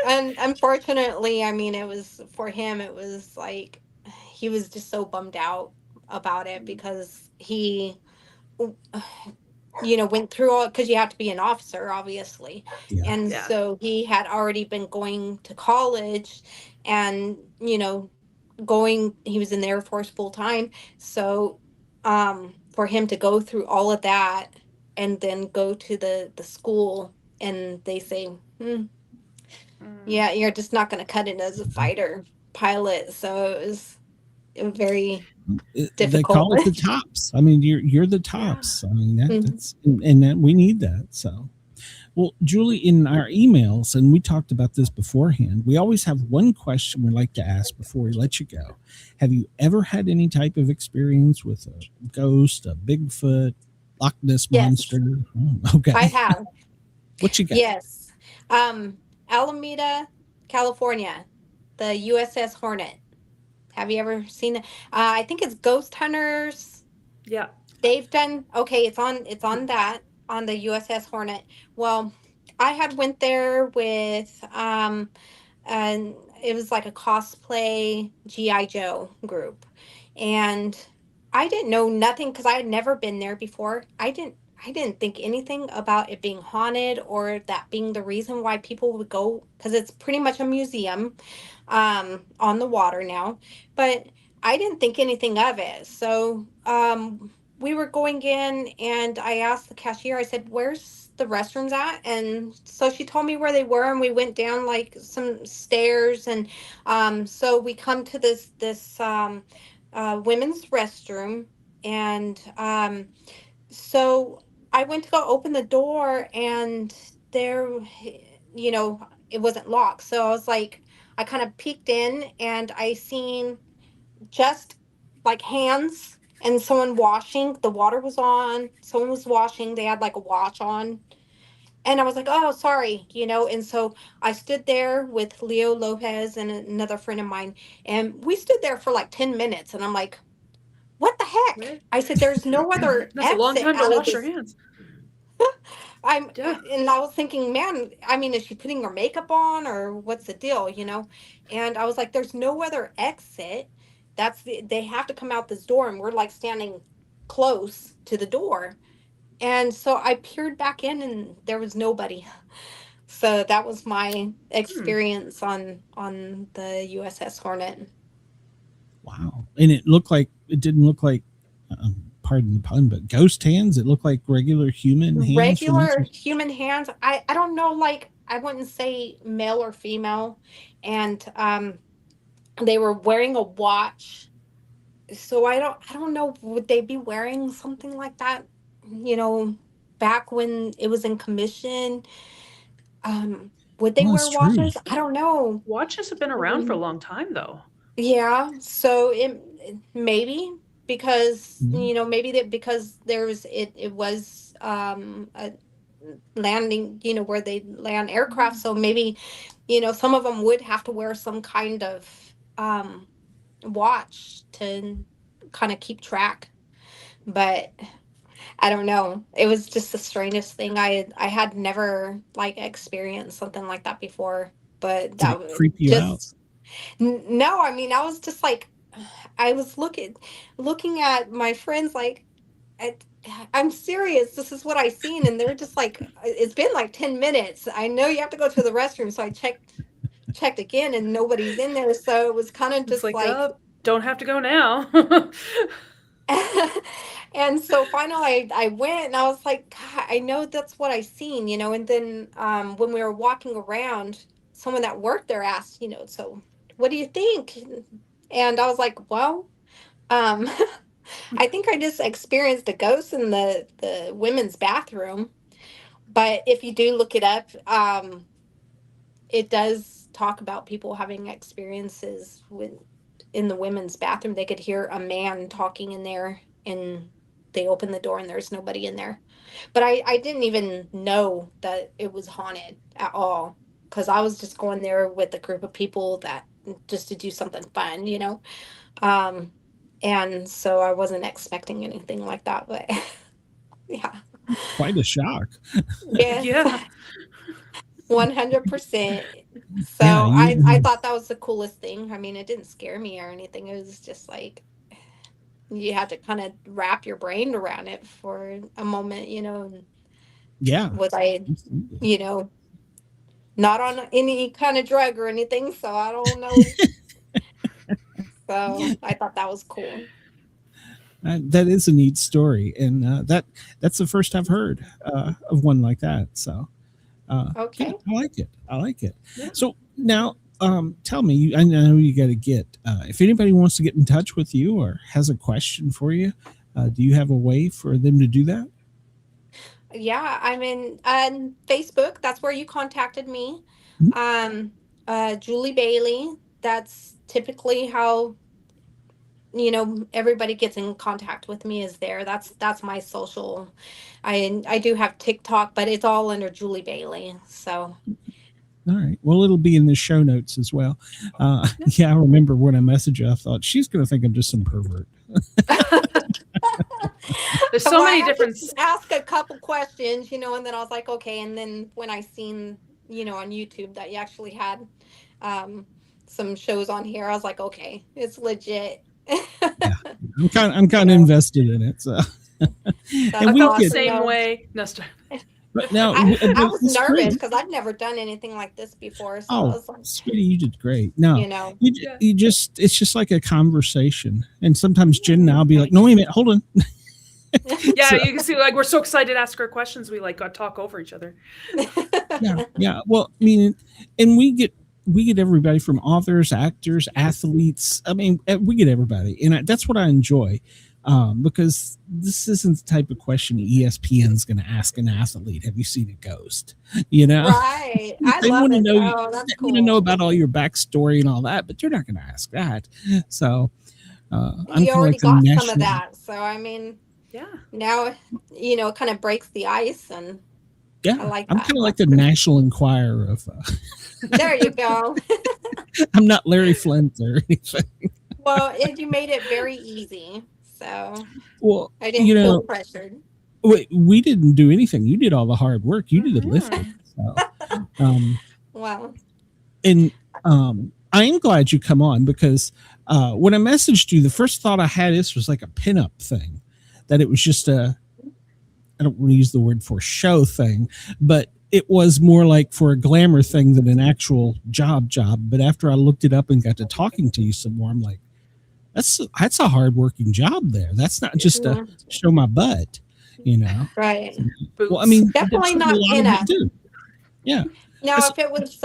And unfortunately, I mean, it was for him, it was like he was just so bummed out about it because he went through all, because you have to be an officer, obviously. Yeah. And so he had already been going to college and, he was in the Air Force full time. So for him to go through all of that and then go to the school, and they say, yeah, you're just not going to cut it as a fighter pilot. So it was very difficult. They call it the tops. I mean, you're the tops. I mean, that's and that we need that. So, well, Julie, in our emails, and we talked about this beforehand, we always have one question we like to ask before we let you go. Have you ever had any type of experience with a ghost, a Bigfoot, Loch Ness monster? Oh, okay, I have. What you got? Yes, Alameda California, the USS Hornet. Have you ever seen it? I think it's Ghost Hunters. Yeah. They've done okay. It's on that on the USS Hornet. Well, I had went there with and it was like a cosplay GI Joe group, and I didn't know nothing because I had never been there before. I didn't think anything about it being haunted or that being the reason why people would go, because it's pretty much a museum on the water now. But I didn't think anything of it. So we were going in and I asked the cashier, I said, where's the restrooms at? And so she told me where they were, and we went down like some stairs, and so we come to this women's restroom, and so I went to go open the door, and there, it wasn't locked. So I was like, I kind of peeked in, and I seen just like hands and someone washing. The water was on. Someone was washing. They had like a watch on. And I was like, oh, sorry, And so I stood there with Leo Lopez and another friend of mine. And we stood there for like 10 minutes. And I'm like, what the heck? Right. I said, there's no other That's a long exit time to out of wash your this. hands. And Yeah. I was thinking, man, I mean, is she putting her makeup on or what's the deal, And I was like, there's no other exit. They have to come out this door, and we're like standing close to the door. And so I peered back in, and there was nobody. So that was my experience on the USS Hornet. Wow. And it didn't look like, pardon the pun, but ghost hands. It looked like regular human hands. Regular human hands. I don't know, like, I wouldn't say male or female. And they were wearing a watch. So I don't know, would they be wearing something like that, back when it was in commission? Would they wear watches? I don't know. Watches have been around for a long time, though. Yeah, so it maybe because because it was a landing, where they land aircraft, so maybe some of them would have to wear some kind of watch to kind of keep track. But I don't know, it was just the strangest thing. I had never like experienced something like that before, but that Did it creep you out? No, I mean, I was just like, I was looking at my friends like, I'm serious. This is what I seen, and they're just like, it's been like 10 minutes. I know you have to go to the restroom, so I checked again, and nobody's in there. So it was kind of just like, like, don't have to go now. And so finally I went, and I was like, God, I know that's what I seen, And then when we were walking around, someone that worked there asked, so what do you think? And I was like, well, I think I just experienced a ghost in the women's bathroom. But if you do look it up, it does talk about people having experiences in the women's bathroom. They could hear a man talking in there, and they open the door and there's nobody in there. But I didn't even know that it was haunted at all, because I was just going there with a group of people that just to do something fun, and so I wasn't expecting anything like that. But yeah, Quite a shock. yes, Yeah. 100%. So Yeah, I thought that was the coolest thing. I mean, it didn't scare me or anything. It was just like, you had to kind of wrap your brain around it for a moment, and Yeah. was I, not on any kind of drug or anything, so I don't know. So I thought that was cool. That is a neat story, and that's the first I've heard of one like that. So, Okay. yeah, I like it. Yeah. So now, tell me, I know you got to get if anybody wants to get in touch with you or has a question for you, do you have a way for them to do that? Yeah, I'm in Facebook. That's where you contacted me. Julie Bailey. That's typically how everybody gets in contact with me, is there. That's my social. I do have TikTok, but it's all under Julie Bailey. So All right. Well, it'll be in the show notes as well. Yeah, I remember when I messaged you, I thought she's going to think I'm just some pervert. There's so many different. Ask a couple questions, and then I was like, okay. And then when I seen, on YouTube that you actually had some shows on here, I was like, okay, it's legit. Yeah. I'm kind of invested in it. So. I felt the same way. No, stop. But now, I was nervous because I've never done anything like this before. So I was like, sweetie, you did great. No, you just, it's just like a conversation. And sometimes Jen and I'll be like, no, wait a minute, hold on. Yeah, you can see, like, we're so excited to ask her questions. We like got talk over each other. Yeah. Well, I mean, and we get everybody from authors, actors, athletes. I mean, we get everybody. And that's what I enjoy. Because this isn't the type of question ESPN's going to ask an athlete. Have you seen a ghost? Right. They love want to it. know. Oh, that's cool. Want to know about all your backstory and all that, but you're not going to ask that. So you already got some of that. So I mean, now it kind of breaks the ice, and I like that. I'm kind of like the National Enquirer of. There you go. I'm not Larry Flint or anything. Well, you made it very easy. So I didn't feel pressured. We didn't do anything. You did all the hard work. You did the lifting. So, wow. And I am glad you come on because when I messaged you, the first thought I had was like a pinup thing, that it was just I don't want to use the word for show thing, but it was more like for a glamour thing than an actual job. But after I looked it up and got to talking to you some more, I'm like, that's a hard-working job there. That's not just to show my butt, Right. Well, I mean, definitely not pinup. Yeah. Now, if it was,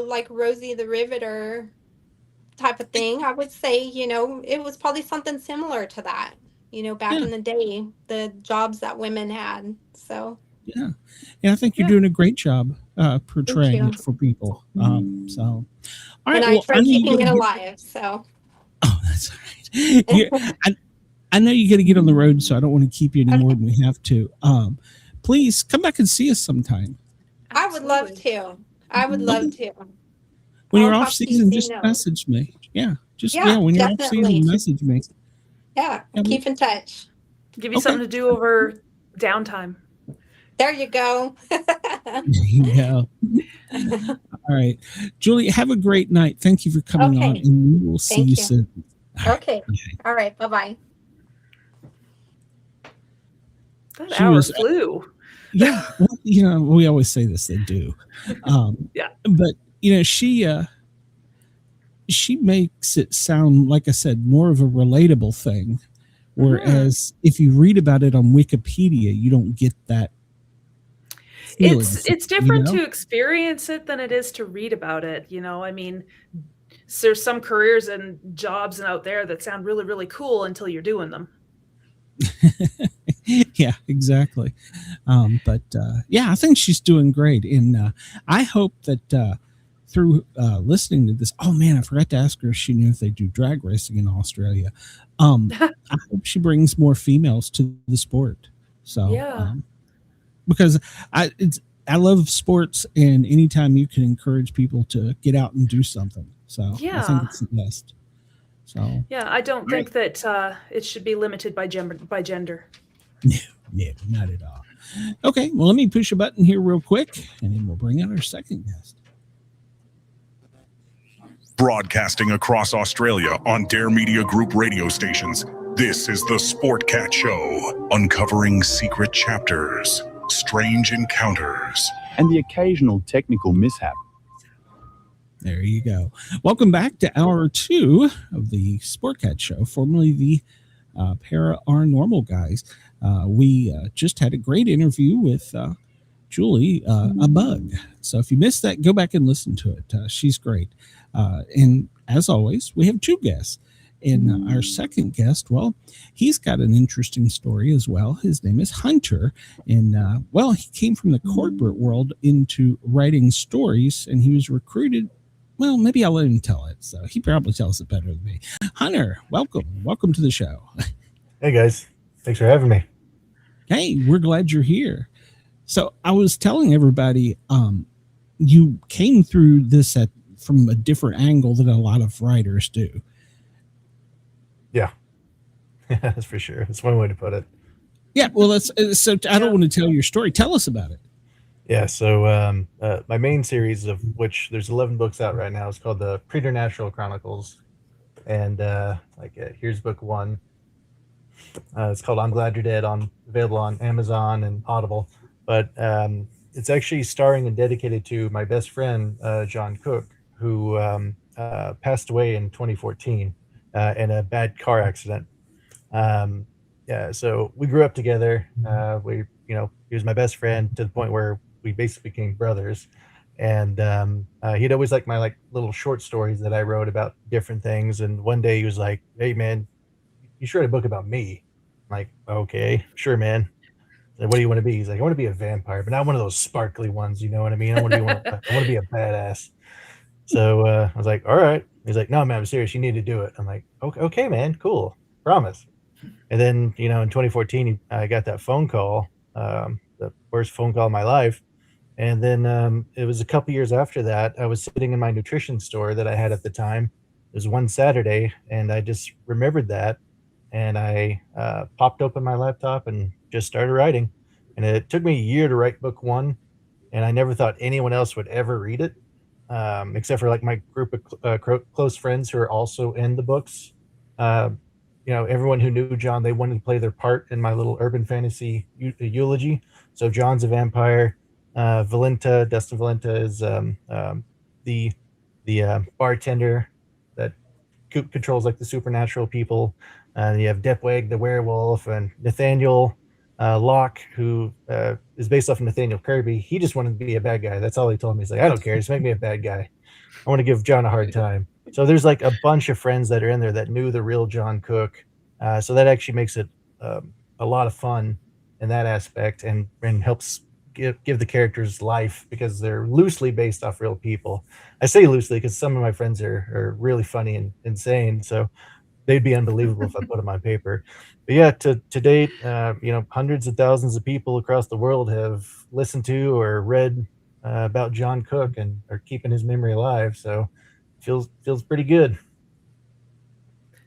like Rosie the Riveter type of thing, I would say, it was probably something similar to that. Back in the day, the jobs that women had. So. Yeah, I think you're doing a great job portraying it for people. So, all right. And I try keeping it alive. So. Oh, that's all right. I know you got to get on the road, so I don't want to keep you any more than we have to. Please come back and see us sometime. I would love to. When you're off season, just message me. Yeah, when you're off season, message me. Yeah, keep in touch. Give you something to do over downtime. There you go. There you go. All right. Julie, have a great night. Thank you for coming on, and we will see you soon. Okay. All right. Bye-bye. That hour flew. Yeah. Well, we always say this, they do. But, she makes it sound, like I said, more of a relatable thing. Whereas if you read about it on Wikipedia, you don't get that. It's different to experience it than it is to read about it. I mean, there's some careers and jobs out there that sound really, really cool until you're doing them. Yeah, exactly. But I think she's doing great. And I hope that through listening to this, oh man, I forgot to ask her if she knew if they do drag racing in Australia. I hope she brings more females to the sport. So, because I love sports, and anytime you can encourage people to get out and do something. So I think it's the best. So I don't think that it should be limited by gender. No, not at all. Okay, well, let me push a button here real quick, and then we'll bring out our second guest. Broadcasting across Australia on Dare Media Group radio stations, this is the Sportcat Show, uncovering secret chapters, strange encounters, and the occasional technical mishap. There you go. Welcome back to hour 2 of the Sportcat Show, formerly the Paranormal guys. We just had a great interview with Julie, a bug. So if you missed that, go back and listen to it. She's great. And as always, we have 2 guests. And our second guest, well, he's got an interesting story as well. His name is Hunter. And, he came from the corporate world into writing stories, and he was recruited. Well, maybe I'll let him tell it. So he probably tells it better than me. Hunter, welcome. Welcome to the show. Hey, guys. Thanks for having me. Hey, we're glad you're here. So I was telling everybody, you came through this from a different angle than a lot of writers do. Yeah, that's for sure. That's one way to put it. Yeah, well, so I don't want to tell your story. Tell us about it. Yeah, so my main series, of which there's 11 books out right now, is called the Preternatural Chronicles, and here's book 1. It's called I'm Glad You're Dead, available on Amazon and Audible, but it's actually starring and dedicated to my best friend John Cook, who passed away in 2014 in a bad car accident. Yeah, so we grew up together. He was my best friend to the point where we basically became brothers. And he'd always liked my little short stories that I wrote about different things. And one day he was like, "Hey man, you should write a book about me." I'm like, "Okay, sure, man." Like, "What do you want to be?" He's like, "I want to be a vampire, but not one of those sparkly ones. You know what I mean? I want to be a badass." So I was like, "All right." He's like, "No, man, I'm serious. You need to do it." I'm like, "Okay, man, cool, promise." And then, in 2014, I got that phone call, the worst phone call of my life. And then it was a couple years after that, I was sitting in my nutrition store that I had at the time. It was one Saturday, and I just remembered that. And I popped open my laptop and just started writing. And it took me a year to write book 1. And I never thought anyone else would ever read it, except for my group of close friends who are also in the books. Everyone who knew John, they wanted to play their part in my little urban fantasy eulogy. So John's a vampire. Dustin Valenta is the bartender that controls the supernatural people. You have Depweg, the werewolf, and Nathaniel Locke, who is based off of Nathaniel Kirby. He just wanted to be a bad guy. That's all he told me. He's like, "I don't care. Just make me a bad guy. I want to give John a hard time." So there's a bunch of friends that are in there that knew the real John Cook. So that actually makes it a lot of fun in that aspect, and helps give the characters life, because they're loosely based off real people. I say loosely because some of my friends are really funny and insane, so they'd be unbelievable if I put them on paper. But yeah, to date, hundreds of thousands of people across the world have listened to or read about John Cook and are keeping his memory alive. So feels pretty good.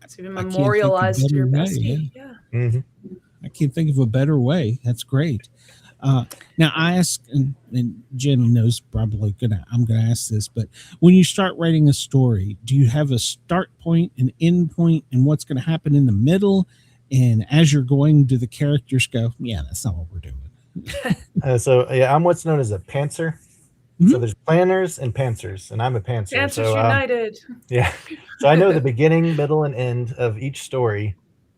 So you memorialized your bestie. Yeah. Mm-hmm. I can't think of a better way. That's great. Now I ask, and Jen knows probably I'm gonna ask this, but when you start writing a story, do you have a start point, an end point, and what's going to happen in the middle? And as you're going, do the characters go, "Yeah, that's not what we're doing"? So yeah, I'm what's known as a pantser. Mm-hmm. So there's planners and pantsers, and I'm a pantser. Pantsers united. Yeah. So I know the beginning, middle, and end of each story,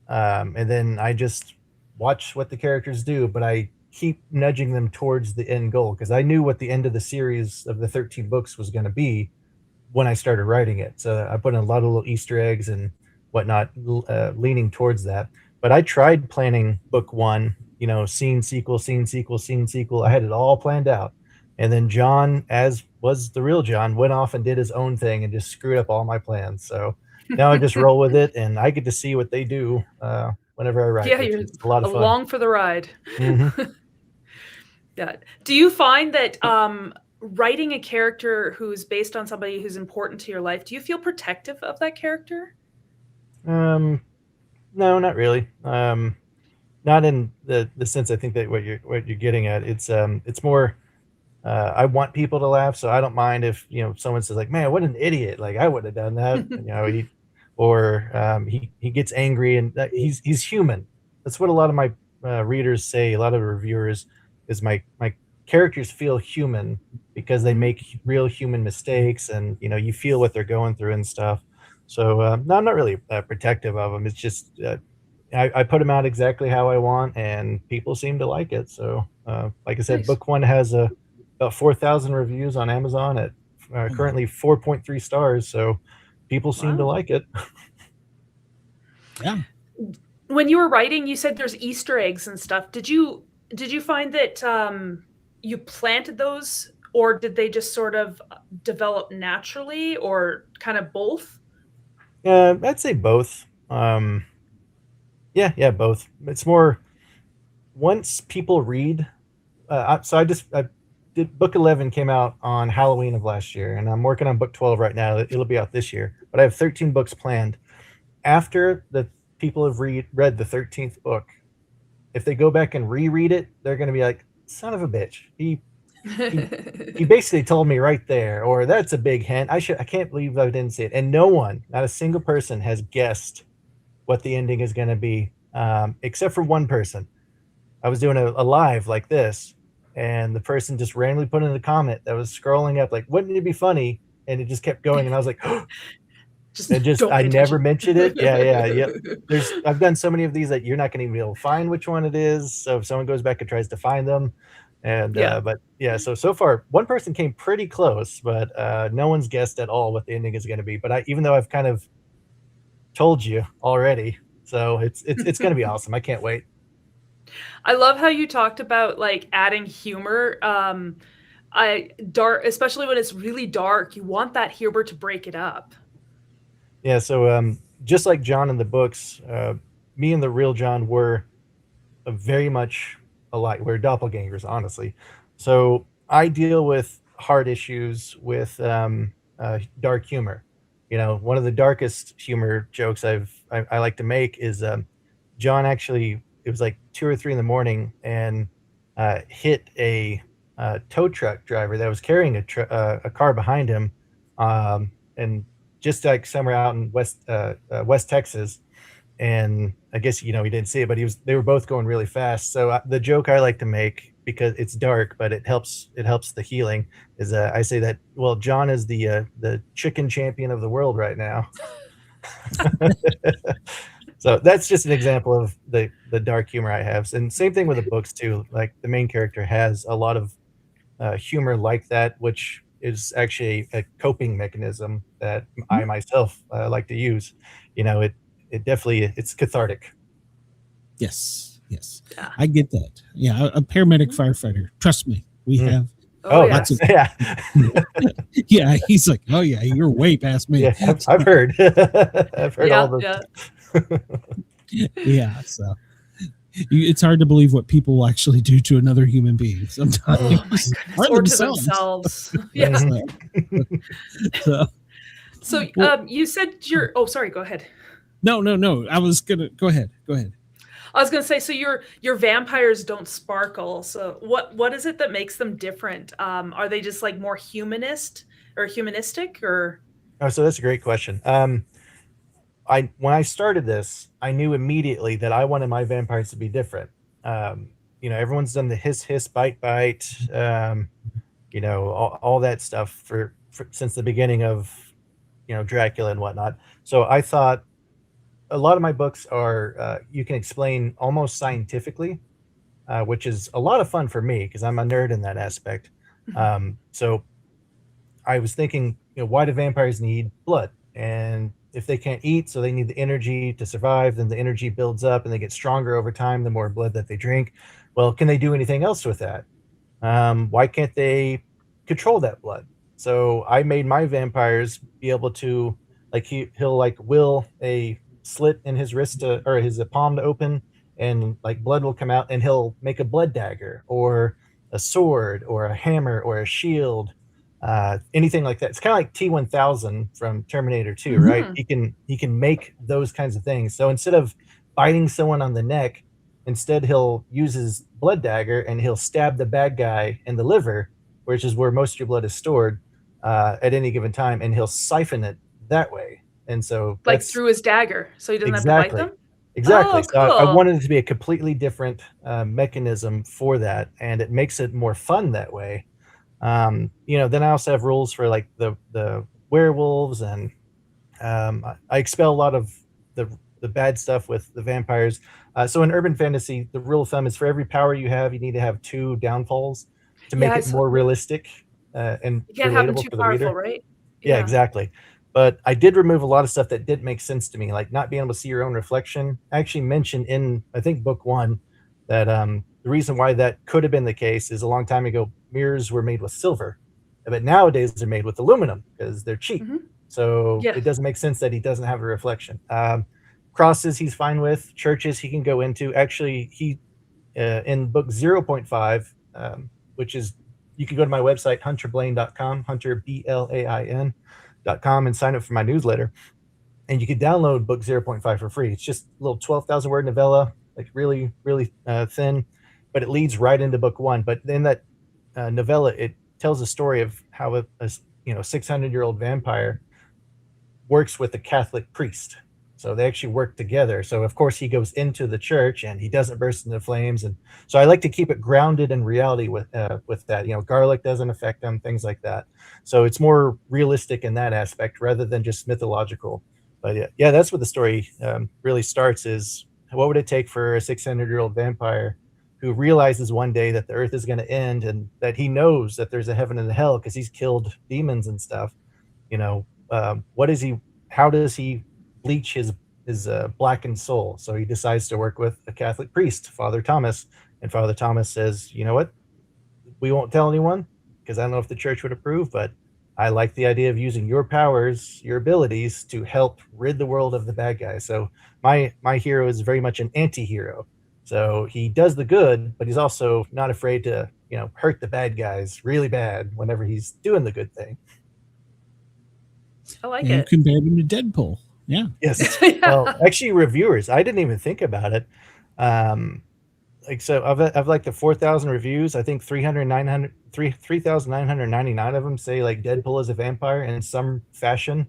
and then I just watch what the characters do, but I keep nudging them towards the end goal, because I knew what the end of the series of the 13 books was going to be when I started writing it. So I put in a lot of little Easter eggs and whatnot, leaning towards that. But I tried planning book 1, scene sequel, scene sequel, scene sequel. I had it all planned out. And then John, as was the real John, went off and did his own thing and just screwed up all my plans. So now I just roll with it, and I get to see what they do whenever I write. Yeah, you're a lot of fun. Along for the ride. Mm-hmm. Yeah. Do you find that writing a character who's based on somebody who's important to your life, do you feel protective of that character? No, not really. Not in the sense I think that what you're getting at. It's more I want people to laugh, so I don't mind if someone says "Man, what an idiot! I would have done that." He gets angry, and he's human. That's what a lot of my readers say. A lot of reviewers is my characters feel human because they make real human mistakes, and you feel what they're going through and stuff. So no, I'm not really protective of them. It's just I put them out exactly how I want, and people seem to like it. So like I said, nice. Book 1 has about 4,000 reviews on Amazon at currently 4.3 stars. So people seem to like it. Yeah. When you were writing, you said there's Easter eggs and stuff. Did you find that you planted those, or did they just sort of develop naturally, or kind of both? I'd say both. Yeah, both. It's more once people read. So I book 11 came out on Halloween of last year, and I'm working on book 12 right now. It'll be out this year, but I have 13 books planned. After the people have read the 13th book, if they go back and reread it, they're going to be like, son of a bitch. He basically told me right there, or that's a big hint. I can't believe I didn't see it. And no one, not a single person has guessed what the ending is going to be, except for one person. I was doing a live like this, and the person just randomly put in a comment that was scrolling up like, wouldn't it be funny? And it just kept going, and I was like, I never mentioned it. Yeah. I've done so many of these that you're not going to even be able to find which one it is. So if someone goes back and tries to find them, and so far one person came pretty close, but no one's guessed at all what the ending is going to be. But even though I've kind of told you already, so it's going to be awesome. I can't wait. I love how you talked about like adding humor. Especially when it's really dark, you want that humor to break it up. Yeah, so just like John in the books, me and the real John were very much alike. We're doppelgangers, honestly. So I deal with hard issues with dark humor. You know, one of the darkest humor jokes I like to make is John actually, it was like 2 or 3 in the morning, and hit a tow truck driver that was carrying a car behind him, and just like somewhere out in West Texas. And I guess, he didn't see it, but they were both going really fast. So the joke I like to make, because it's dark, but it helps the healing, is I say that, well, John is the chicken champion of the world right now. So that's just an example of the dark humor I have. And same thing with the books too. Like the main character has a lot of humor like that, which is actually a coping mechanism that I myself like to use. It definitely, it's cathartic. Yes. I get that. Yeah, a paramedic firefighter. Trust me, we have. Lots of, yeah. Yeah, he's like, oh yeah, you're way past me. Yeah, I've heard. I've heard all the. Yeah, so it's hard to believe what people will actually do to another human being sometimes, or to themselves. Yeah. So you said you're. Oh, sorry. Go ahead. No. I was gonna go ahead. I was gonna say, so your vampires don't sparkle. So what is it that makes them different? Are they just like more humanistic, or? Oh, so that's a great question. When I started this, I knew immediately that I wanted my vampires to be different. Everyone's done the hiss, bite, all that stuff for since the beginning of, Dracula and whatnot. So I thought a lot of my books are, you can explain almost scientifically, which is a lot of fun for me because I'm a nerd in that aspect. So I was thinking, why do vampires need blood? And if they can't eat, so they need the energy to survive, then the energy builds up and they get stronger over time, the more blood that they drink. Well, can they do anything else with that? Why can't they control that blood? So I made my vampires be able to, like, he'll like will a slit in his wrist or his palm to open, and like blood will come out, and he'll make a blood dagger or a sword or a hammer or a shield. Anything like that. It's kind of like T-1000 from Terminator 2, right? He can make those kinds of things. So instead of biting someone on the neck, instead he'll use his blood dagger and he'll stab the bad guy in the liver, which is where most of your blood is stored at any given time, and he'll siphon it that way. And so like through his dagger, so he doesn't have to bite them? Exactly. Oh, So cool. I wanted it to be a completely different mechanism for that, and it makes it more fun that way. Then I also have rules for like the werewolves, and I expel a lot of the bad stuff with the vampires. So in urban fantasy, the rule of thumb is for every power you have, you need to have 2 downfalls to make it more realistic and you can't have them relatable too for the powerful, reader. right? Yeah, exactly. But I did remove a lot of stuff that didn't make sense to me, like not being able to see your own reflection. I actually mentioned in, I think, book 1 that the reason why that could have been the case is a long time ago, mirrors were made with silver, but nowadays they're made with aluminum because they're cheap. So it doesn't make sense that he doesn't have a reflection. Crosses he's fine with. Churches he can go into. Actually, he in book 0.5, which is you can go to my website, hunterblain.com, Hunter BLAIN.com, and sign up for my newsletter. And you can download book 0.5 for free. It's just a little 12,000 word novella, like really, really thin, but it leads right into book 1. But in that novella, it tells a story of how a 600-year-old vampire works with a Catholic priest. So they actually work together. So of course he goes into the church and he doesn't burst into flames. And so I like to keep it grounded in reality with that. Garlic doesn't affect them, things like that. So it's more realistic in that aspect rather than just mythological. But yeah, that's what the story really starts. Is what would it take for a 600-year-old vampire who realizes one day that the earth is going to end and that he knows that there's a heaven and a hell because he's killed demons and stuff. How does he bleach his blackened soul? So he decides to work with a Catholic priest, Father Thomas, and Father Thomas says, you know what, we won't tell anyone because I don't know if the church would approve, but I like the idea of using your powers, your abilities to help rid the world of the bad guys. So my hero is very much an anti-hero. So he does the good, but he's also not afraid to, hurt the bad guys really bad whenever he's doing the good thing. I like and it. You compared him to Deadpool. Yeah. Yes. Yeah. Well, actually, reviewers, I didn't even think about it. So of like the 4,000 reviews, I think 3,999 of them say like Deadpool is a vampire in some fashion.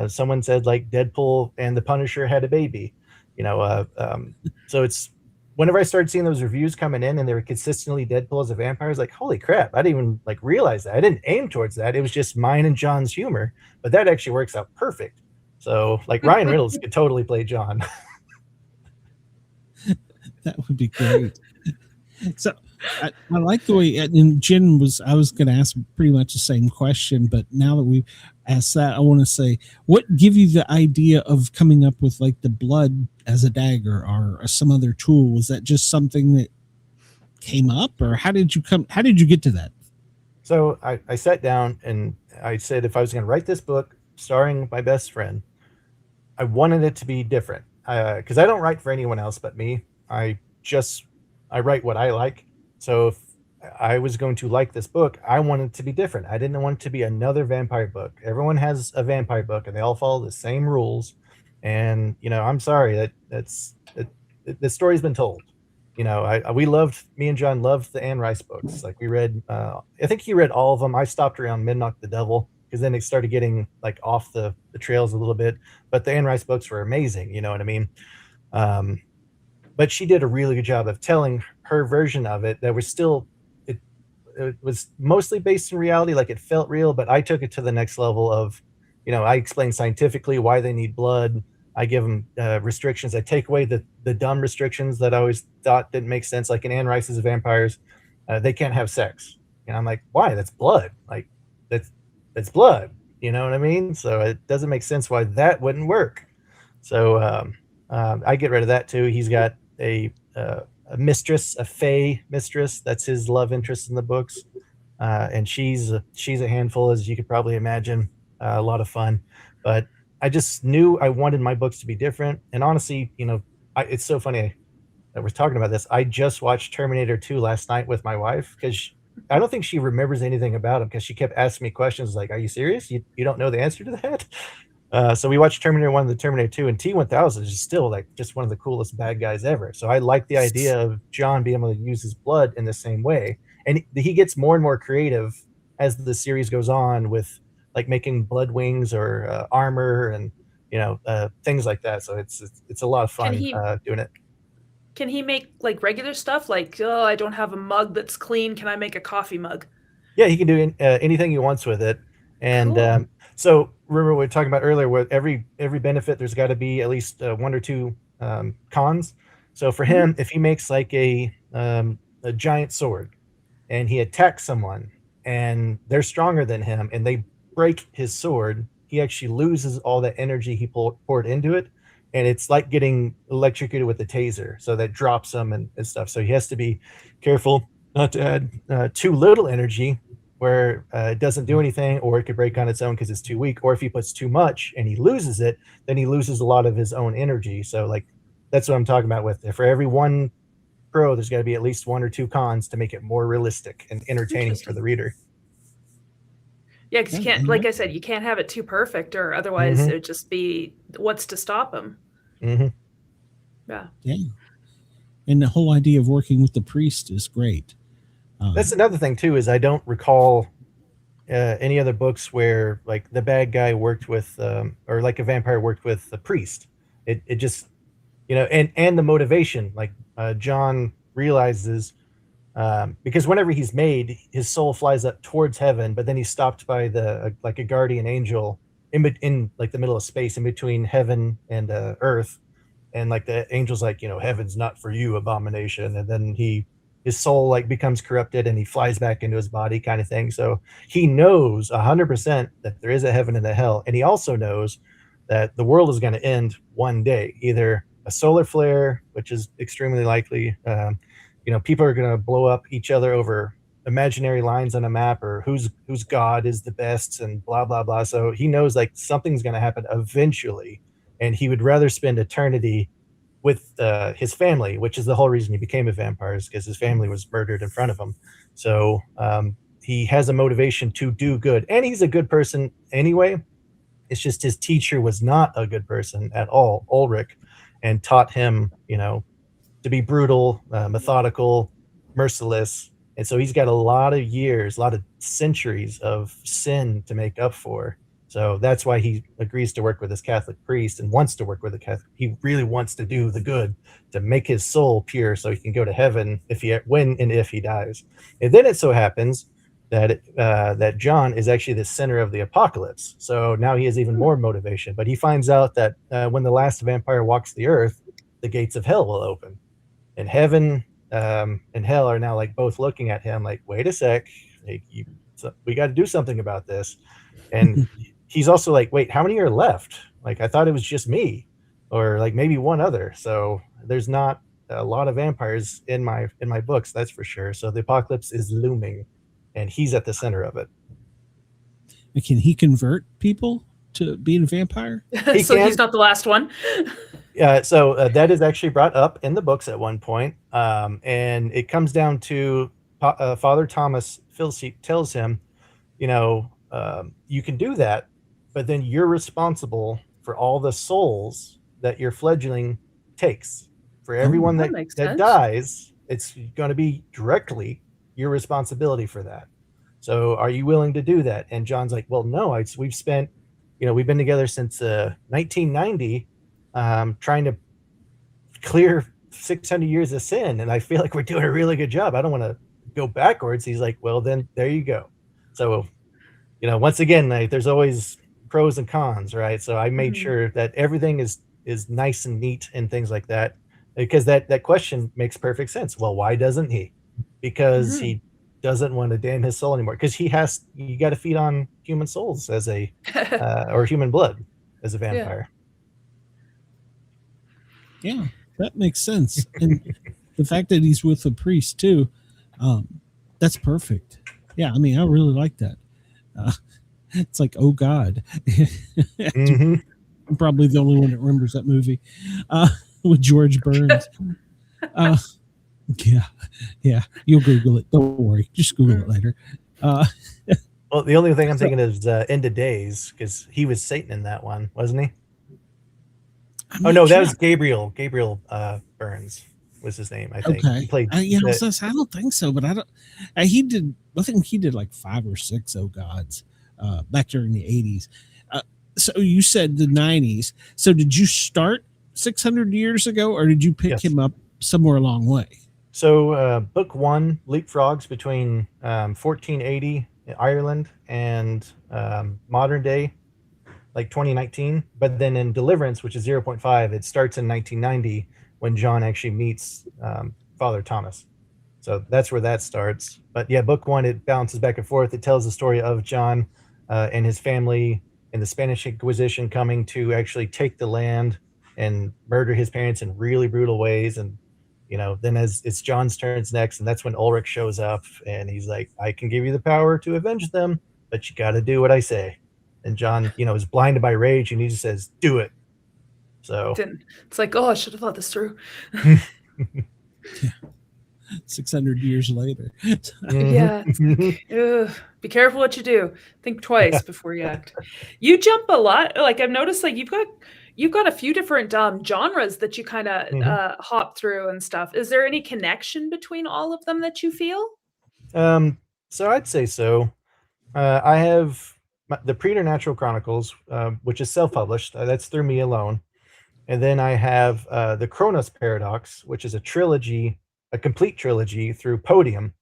Someone said like Deadpool and the Punisher had a baby. So it's whenever I started seeing those reviews coming in and they were consistently Deadpool as a vampire, I was like, holy crap, I didn't even like realize that. I didn't aim towards that. It was just mine and John's humor, but that actually works out perfect. So like Ryan Reynolds could totally play John. That would be great. So I like the way, and Jen I was going to ask pretty much the same question, but now that we've asked that, I want to say, what give you the idea of coming up with like the blood as a dagger or some other tool? Was that just something that came up, or how did you get to that? So I sat down and I said, if I was going to write this book starring my best friend, I wanted it to be different because I don't write for anyone else but me. I write what I like. So if I was going to like this book, I wanted it to be different. I didn't want it to be another vampire book. Everyone has a vampire book and they all follow the same rules. And, I'm sorry the story's been told. Me and John loved the Anne Rice books. Like we read, I think he read all of them. I stopped around Midnock the Devil because then it started getting like off the trails a little bit. But the Anne Rice books were amazing. You know what I mean? But she did a really good job of telling her version of it that was still, it was mostly based in reality. Like it felt real, but I took it to the next level of, I explain scientifically why they need blood. I give them restrictions. I take away the dumb restrictions that I always thought didn't make sense. Like in Anne Rice's vampires, they can't have sex. And I'm like, why? That's blood. Like that's blood. You know what I mean? So it doesn't make sense why that wouldn't work. So I get rid of that too. He's got a mistress, a fae mistress. That's his love interest in the books. And she's a handful, as you could probably imagine. A lot of fun. But I just knew I wanted my books to be different. And honestly, it's so funny that we're talking about this. I just watched Terminator 2 last night with my wife because I don't think she remembers anything about him because she kept asking me questions like, are you serious? You don't know the answer to that? So we watched Terminator 1 and the Terminator 2, and T-1000 is still like just one of the coolest bad guys ever. So I like the idea of John being able to use his blood in the same way. And he gets more and more creative as the series goes on with like making blood wings or armor and, things like that. So it's a lot of fun doing it. Can he make like regular stuff? Like, oh, I don't have a mug that's clean. Can I make a coffee mug? Yeah, he can do anything he wants with it. And cool. So remember we were talking about earlier, where every benefit, there's got to be at least one or two cons. So for him, if he makes like a giant sword and he attacks someone and they're stronger than him and they break his sword, he actually loses all that energy he poured into it. And it's like getting electrocuted with a taser. So that drops him and stuff. So he has to be careful not to add too little energy where it doesn't do anything, or it could break on its own because it's too weak. Or if he puts too much and he loses it, then he loses a lot of his own energy. So like, that's what I'm talking about with it. For every one pro, there's got to be at least 1 or 2 cons to make it more realistic and entertaining for the reader. Yeah, because you can't, like I said, you can't have it too perfect, or otherwise it would just be what's to stop them. Yeah. And the whole idea of working with the priest is great. That's another thing too, is I don't recall any other books where like the bad guy worked with, or like a vampire worked with the priest. It just, you know, and the motivation, like John realizes, because whenever he's made, his soul flies up towards heaven, but then he's stopped by like a guardian angel in like the middle of space, in between heaven and earth, and like the angel's like, you know, heaven's not for you, abomination. And then his soul like becomes corrupted and he flies back into his body, kind of thing. So he knows 100% that there is a heaven and a hell, and he also knows that the world is going to end one day, either a solar flare, which is extremely likely. You know, people are going to blow up each other over imaginary lines on a map, or whose god is the best, and blah blah blah. So he knows like something's going to happen eventually, and he would rather spend eternity with his family, which is the whole reason he became a vampire, is because his family was murdered in front of him. So he has a motivation to do good, and he's a good person anyway. It's just his teacher was not a good person at all, Ulrich, and taught him, you know, to be brutal, methodical, merciless. And so he's got a lot of years, a lot of centuries of sin to make up for. So that's why he agrees to work with his Catholic priest and wants to work with a Catholic. He really wants to do the good, to make his soul pure so he can go to heaven when and if he dies. And then it so happens that that John is actually the center of the apocalypse. So now he has even more motivation. But he finds out that when the last vampire walks the earth, the gates of hell will open. And heaven and hell are now like both looking at him like, wait a sec, like, we got to do something about this. And he's also like, wait, how many are left? Like, I thought it was just me, or like maybe one other. So there's not a lot of vampires in my books, that's for sure. So the apocalypse is looming, and he's at the center of it. Can he convert people to being a vampire? He's not the last one. So that is actually brought up in the books at one point, and it comes down to Father Thomas Filseat tells him, you know, you can do that, but then you're responsible for all the souls that your fledgling takes. For everyone that dies, it's going to be directly your responsibility for that. So are you willing to do that? And John's like, well, no, we've spent, you know, we've been together since 1990, trying to clear 600 years of sin, and I feel like we're doing a really good job. I don't want to go backwards. He's like, well, then there you go. So, you know, once again, like, there's always pros and cons, right? So I made sure that everything is nice and neat and things like that, because that question makes perfect sense. Well, why doesn't he? Because he doesn't want to damn his soul anymore, because you got to feed on human souls as a or human blood as a vampire. Yeah, that makes sense. And the fact that he's with a priest too, that's perfect. Yeah, I mean, I really like that. It's like, oh God. I'm probably the only one that remembers that movie with George Burns. Yeah, you'll Google it. Don't worry, just Google it later. Well, the only thing I'm thinking is End of Days, because he was Satan in that one, wasn't he? Oh no, that was Gabriel. Gabriel Burns was his name, I think. Okay. He played. I don't think so, but I don't. He did. I think he did like 5 or 6 Oh Gods back during the 80s. So you said the 90s. So did you start 600 years ago, or did you pick him up somewhere along the way? So book 1 leapfrogs between 1480 Ireland and modern day, like 2019. But then in Deliverance, which is 0.5, it starts in 1990 when John actually meets Father Thomas. So that's where that starts. But yeah, book 1, it bounces back and forth. It tells the story of John and his family and the Spanish Inquisition coming to actually take the land and murder his parents in really brutal ways. And, you know, then as it's John's turns next, and that's when Ulrich shows up and he's like, I can give you the power to avenge them, but you got to do what I say. And John, you know, is blinded by rage, and he just says, do it. So it's like, oh, I should have thought this through. 600 years later. Yeah. Ugh. Be careful what you do. Think twice before you act. You jump a lot. Like I've noticed, like you've got a few different genres that you kind of hop through and stuff. Is there any connection between all of them that you feel? So I'd say so. I have the Preternatural Chronicles, which is self-published. That's through me alone. And then I have the Kronos Paradox, which is a trilogy, a complete trilogy through Podium.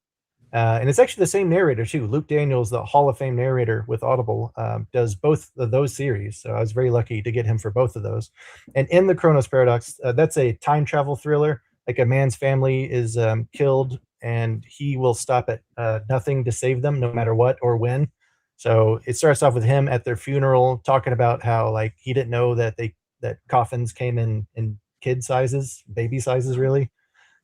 And it's actually the same narrator too. Luke Daniels, the Hall of Fame narrator with Audible, does both of those series. So I was very lucky to get him for both of those. And in the Kronos Paradox, that's a time travel thriller. Like a man's family is killed, and he will stop at nothing to save them, no matter what or when. So it starts off with him at their funeral talking about how like he didn't know that that coffins came in kid sizes, baby sizes, really.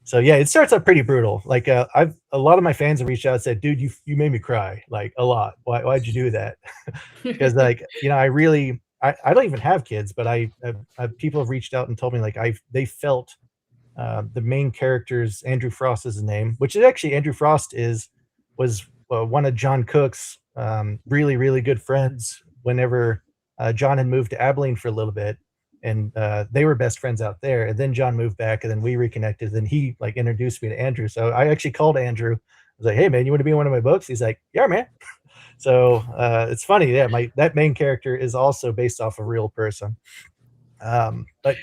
So yeah, it starts out pretty brutal. Like a lot of my fans have reached out and said, "Dude, you made me cry like a lot. Why'd you do that?" Because like I don't even have kids, but people have reached out and told me like they felt the main character's Andrew Frost is his name, which is actually Andrew Frost was one of John Cook's really really good friends. Whenever John had moved to Abilene for a little bit, and they were best friends out there, and then John moved back, and then we reconnected, and he like introduced me to Andrew. So I actually called Andrew. I was like, "Hey man, you want to be in one of my books?" He's like, "Yeah man." So it's funny, yeah, that main character is also based off a real person. But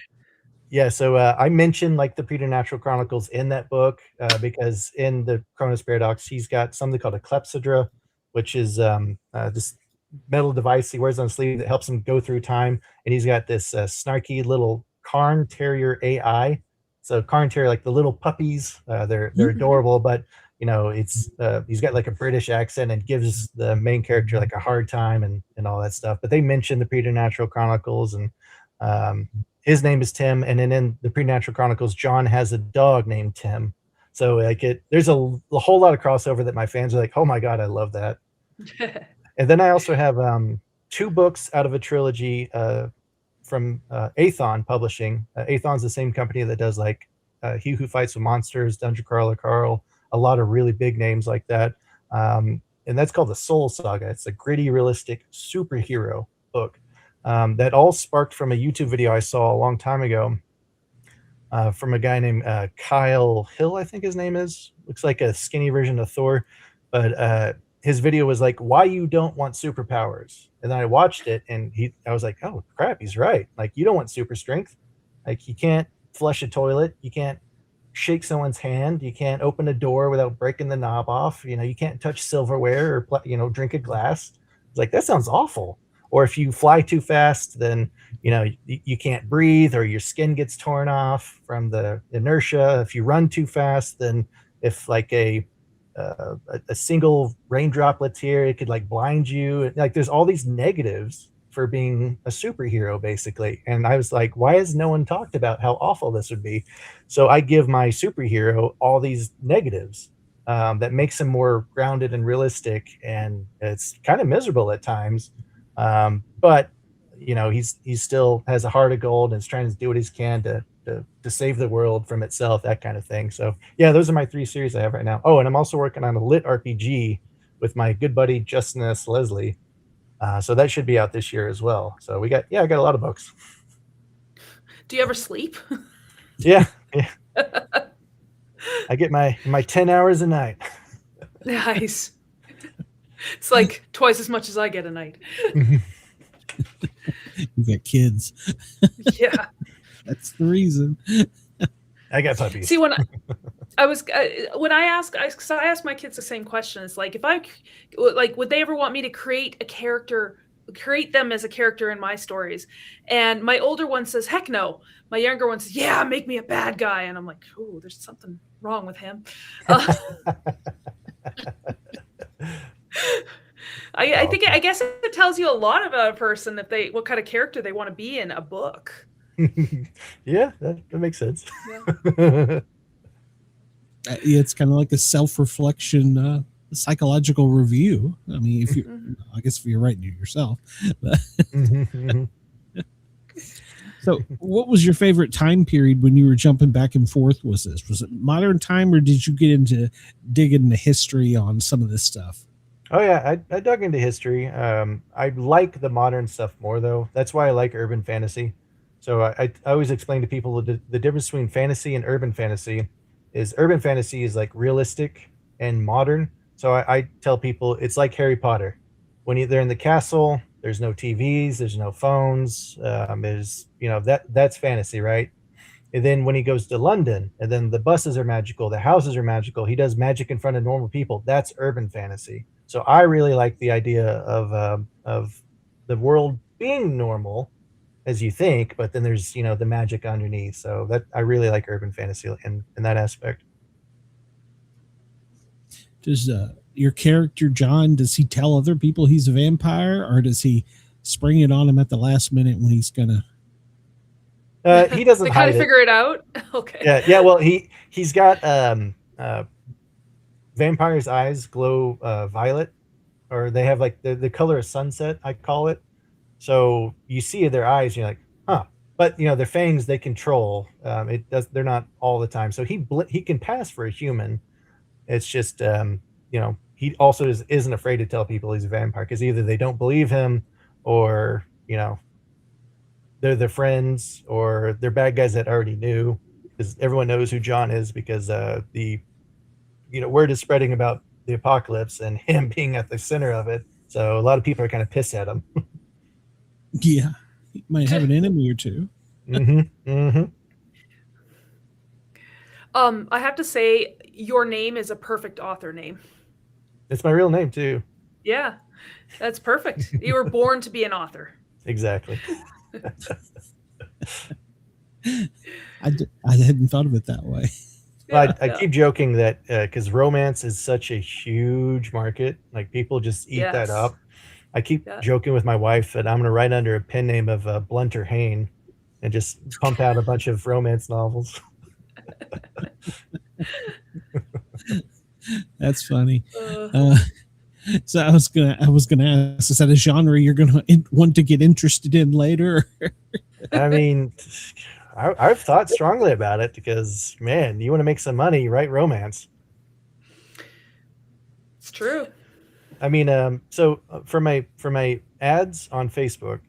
yeah, so I mentioned like the Preternatural Chronicles in that book because in the Kronos Paradox, he's got something called a clepsydra, which is this metal device he wears on his sleeve that helps him go through time. And he's got this snarky little Cairn Terrier AI. So Cairn Terrier, like the little puppies, they're adorable, but you know, it's he's got like a British accent and gives the main character like a hard time and all that stuff. But they mentioned the Preternatural Chronicles, and his name is Tim. And then in the Preternatural Chronicles, John has a dog named Tim. So like there's a whole lot of crossover that my fans are like, "Oh my god, I love that." And then I also have 2 books out of a trilogy from Athon Publishing. Athon's the same company that does like He Who Fights with Monsters, Dungeon Crawler Carl, a lot of really big names like that. And that's called the Soul Saga. It's a gritty, realistic superhero book that all sparked from a YouTube video I saw a long time ago from a guy named Kyle Hill, I think his name is. Looks like a skinny version of Thor, but his video was like, "Why you don't want superpowers?" And then I watched it, and I was like, "Oh crap, he's right. Like, you don't want super strength. Like, you can't flush a toilet, you can't shake someone's hand, you can't open a door without breaking the knob off. You know, you can't touch silverware or drink a glass." It's like, that sounds awful. Or if you fly too fast, then you can't breathe, or your skin gets torn off from the inertia. If you run too fast, then if like a single raindroplet here, it could like blind you. Like, there's all these negatives for being a superhero, basically. And I was like, why has no one talked about how awful this would be? So I give my superhero all these negatives that makes him more grounded and realistic, and it's kind of miserable at times, but he still has a heart of gold and is trying to do what he can to save the world from itself, that kind of thing. So yeah, those are my 3 series I have right now. Oh, and I'm also working on a lit RPG with my good buddy Justin S. Leslie. So that should be out this year as well. So I got a lot of books. Do you ever sleep? Yeah. I get my 10 hours a night. Nice. It's like twice as much as I get a night. You got kids. Yeah. That's the reason. I got puppies. See, when I asked my kids the same question. It's like, would they ever want me to create them as a character in my stories? And my older one says, heck no. My younger one says, yeah, make me a bad guy. And I'm like, oh, there's something wrong with him. I guess it tells you a lot about a person what kind of character they want to be in a book. Yeah, that makes sense. Yeah. It's kind of like a self-reflection, psychological review. I mean, I guess if you're writing it yourself. So, what was your favorite time period when you were jumping back and forth? Was it modern time, or did you get into digging the history on some of this stuff? Oh yeah, I dug into history. I like the modern stuff more though. That's why I like urban fantasy. So I always explain to people the difference between fantasy and urban fantasy is urban fantasy is like realistic and modern. So I tell people it's like Harry Potter. When they're in the castle, there's no TVs, there's no phones. There's that's fantasy, right? And then when he goes to London, and then the buses are magical, the houses are magical, he does magic in front of normal people. That's urban fantasy. So I really like the idea of the world being normal as you think, but then there's the magic underneath. So that I really like urban fantasy in that aspect. Does your character John, does he tell other people he's a vampire, or does he spring it on him at the last minute when he's gonna? He doesn't they hide kind of figure it out. Okay. Yeah. Well, he's got vampire's eyes glow violet, or they have like the color of sunset, I call it. So you see their eyes, you're like, huh. But their fangs they control. They're not all the time. So he can pass for a human. It's just he also isn't afraid to tell people he's a vampire because either they don't believe him, or they're their friends, or they're bad guys that already knew, because everyone knows who John is because the word is spreading about the apocalypse and him being at the center of it. So a lot of people are kind of pissed at him. Yeah, he might have an enemy or two. I have to say, your name is a perfect author name. It's my real name too. Yeah, that's perfect. You were born to be an author. Exactly. I hadn't thought of it that way. Well, I keep joking that because romance is such a huge market, like people just eat that up. I keep joking with my wife that I'm going to write under a pen name of Blunter Hayne and just pump out a bunch of romance novels. That's funny. So I was gonna ask, is that a genre you're gonna want to get interested in later? I mean, I've thought strongly about it because, man, you want to make some money, write romance. It's true. I mean, so for my ads on Facebook,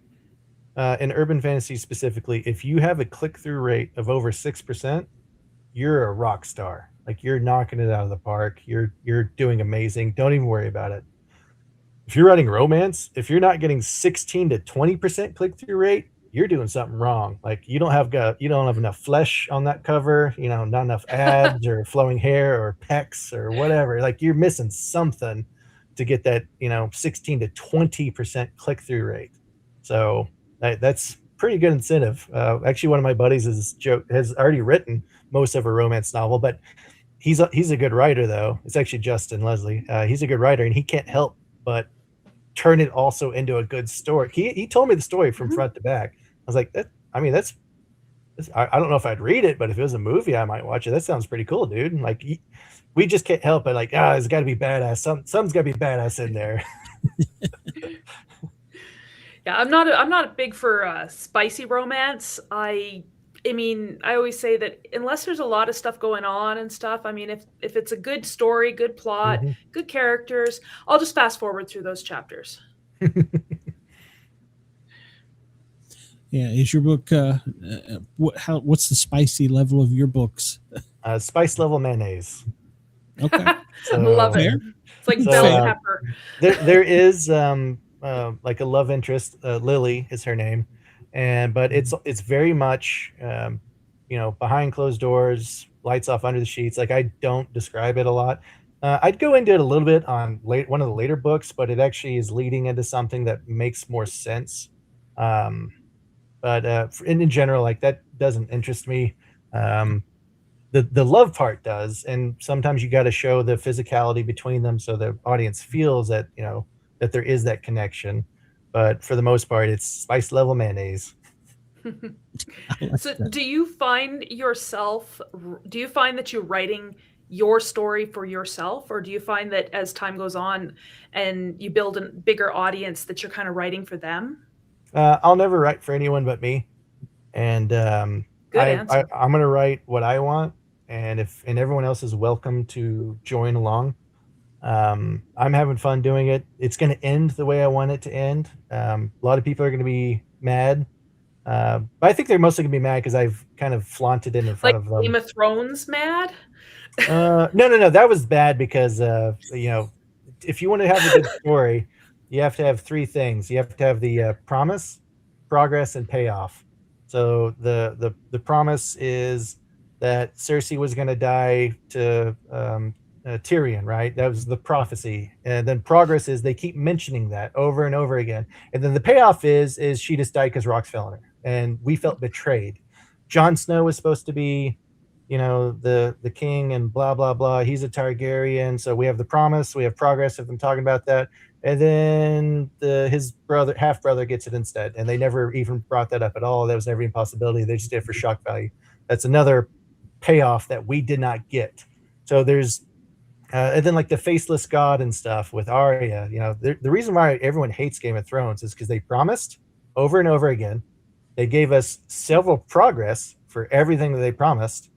in urban fantasy specifically, if you have a click-through rate of over 6%, you're a rock star. Like you're knocking it out of the park. You're doing amazing. Don't even worry about it. If you're writing romance, if you're not getting 16 to 20% click-through rate, you're doing something wrong. Like you don't have enough flesh on that cover, not enough abs or flowing hair or pecs or whatever. Like you're missing something to get that, 16 to 20% click-through rate. So that's pretty good incentive. Actually, one of my buddies has already written most of a romance novel, but he's a good writer though. It's actually Justin Leslie. He's a good writer, and he can't help but turn it also into a good story. He told me the story from front to back. I was like, I don't know if I'd read it, but if it was a movie, I might watch it. That sounds pretty cool, dude. Like we just can't help it. Like, it's got to be badass. Something's got to be badass in there. Yeah, I'm not big for spicy romance. I mean, I always say that unless there's a lot of stuff going on and stuff, I mean, if it's a good story, good plot, good characters, I'll just fast forward through those chapters. Yeah, is your book? What's the spicy level of your books? Spice level mayonnaise. Okay, so, love it. It's like bell pepper. There is like a love interest. Lily is her name. But it's very much behind closed doors, lights off under the sheets. Like I don't describe it a lot. I'd go into it a little bit on one of the later books, but it actually is leading into something that makes more sense. But in general, like that doesn't interest me. The love part does, and sometimes you got to show the physicality between them so the audience feels that that there is that connection. But for the most part, it's spice level mayonnaise. So do you find that you're writing your story for yourself, or do you find that as time goes on and you build a bigger audience that you're kind of writing for them? I'll never write for anyone but me. And Good answer. I'm going to write what I want, and everyone else is welcome to join along. I'm having fun doing it. It's going to end the way I want it to end. A lot of people are going to be mad, but I think they're mostly going to be mad because I've kind of flaunted it in front of them. Game of Thrones mad? No, that was bad because if you want to have a good story, you have to have three things. You have to have the promise, progress, and payoff. So the promise is that Cersei was going to die to Tyrion, right? That was the prophecy. And then progress is they keep mentioning that over and over again. And then the payoff is she just died because rocks fell on her, and we felt betrayed. Jon Snow was supposed to be, the king and blah blah blah. He's a Targaryen, so we have the promise, we have progress of them talking about that, and then his brother, half brother, gets it instead, and they never even brought that up at all. That was never a possibility. They just did it for shock value. That's another payoff that we did not get. So there's and then like the faceless god and stuff with Arya. The reason why everyone hates Game of Thrones is because they promised over and over again. They gave us several progress for everything that they promised,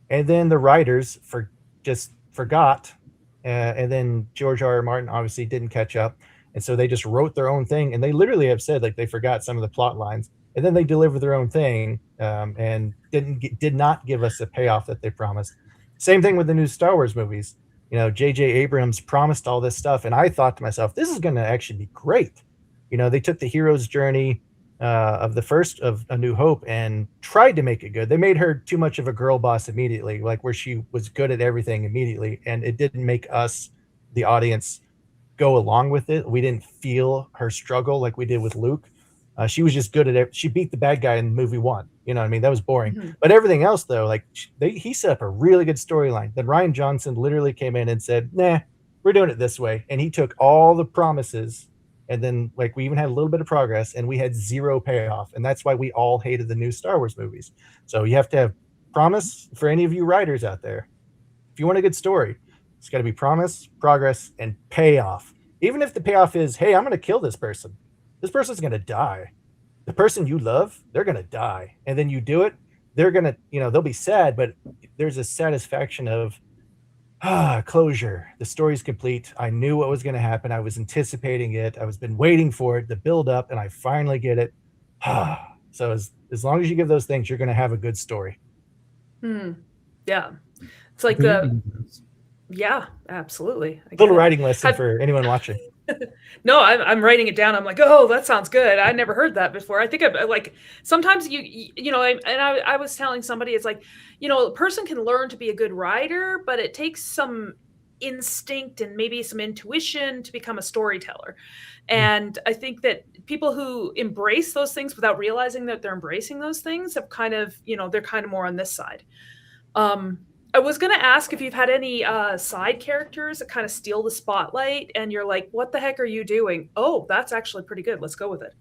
and then the writers just forgot, and then George R.R. Martin obviously didn't catch up, and so they just wrote their own thing, and they literally have said like they forgot some of the plot lines, and then they delivered their own thing, and did not give us a payoff that they promised. Same thing with the new Star Wars movies. J.J. Abrams promised all this stuff, and I thought to myself, this is going to actually be great. They took the hero's journey of the first of A New Hope and tried to make it good. They made her too much of a girl boss immediately, like where she was good at everything immediately, and it didn't make us, the audience, go along with it. We didn't feel her struggle like we did with Luke. She was just good at it. She beat the bad guy in movie one. You know what I mean? That was boring. Mm-hmm. But everything else, though, like he set up a really good storyline. Then Rian Johnson literally came in and said, nah, we're doing it this way. And he took all the promises, and then like we even had a little bit of progress, and we had zero payoff. And that's why we all hated the new Star Wars movies. So you have to have promise for any of you writers out there. If you want a good story, it's got to be promise, progress, and payoff. Even if the payoff is, hey, I'm going to kill this person. This person's going to die. The person you love, they're going to die. And then you do it, they're going to, they'll be sad, but there's a satisfaction of, closure. The story's complete. I knew what was going to happen. I was anticipating it. I was been waiting for it, the build up, and I finally get it. So as long as you give those things, you're going to have a good story. Yeah. It's like yeah, absolutely. A little writing lesson for anyone watching. No, I'm writing it down. I'm like, oh, that sounds good. I never heard that before. I think like sometimes I was telling somebody, it's like, a person can learn to be a good writer, but it takes some instinct and maybe some intuition to become a storyteller. And I think that people who embrace those things without realizing that they're embracing those things have kind of, they're kind of more on this side. I was going to ask if you've had any side characters that kind of steal the spotlight and you're like, what the heck are you doing? Oh, that's actually pretty good. Let's go with it.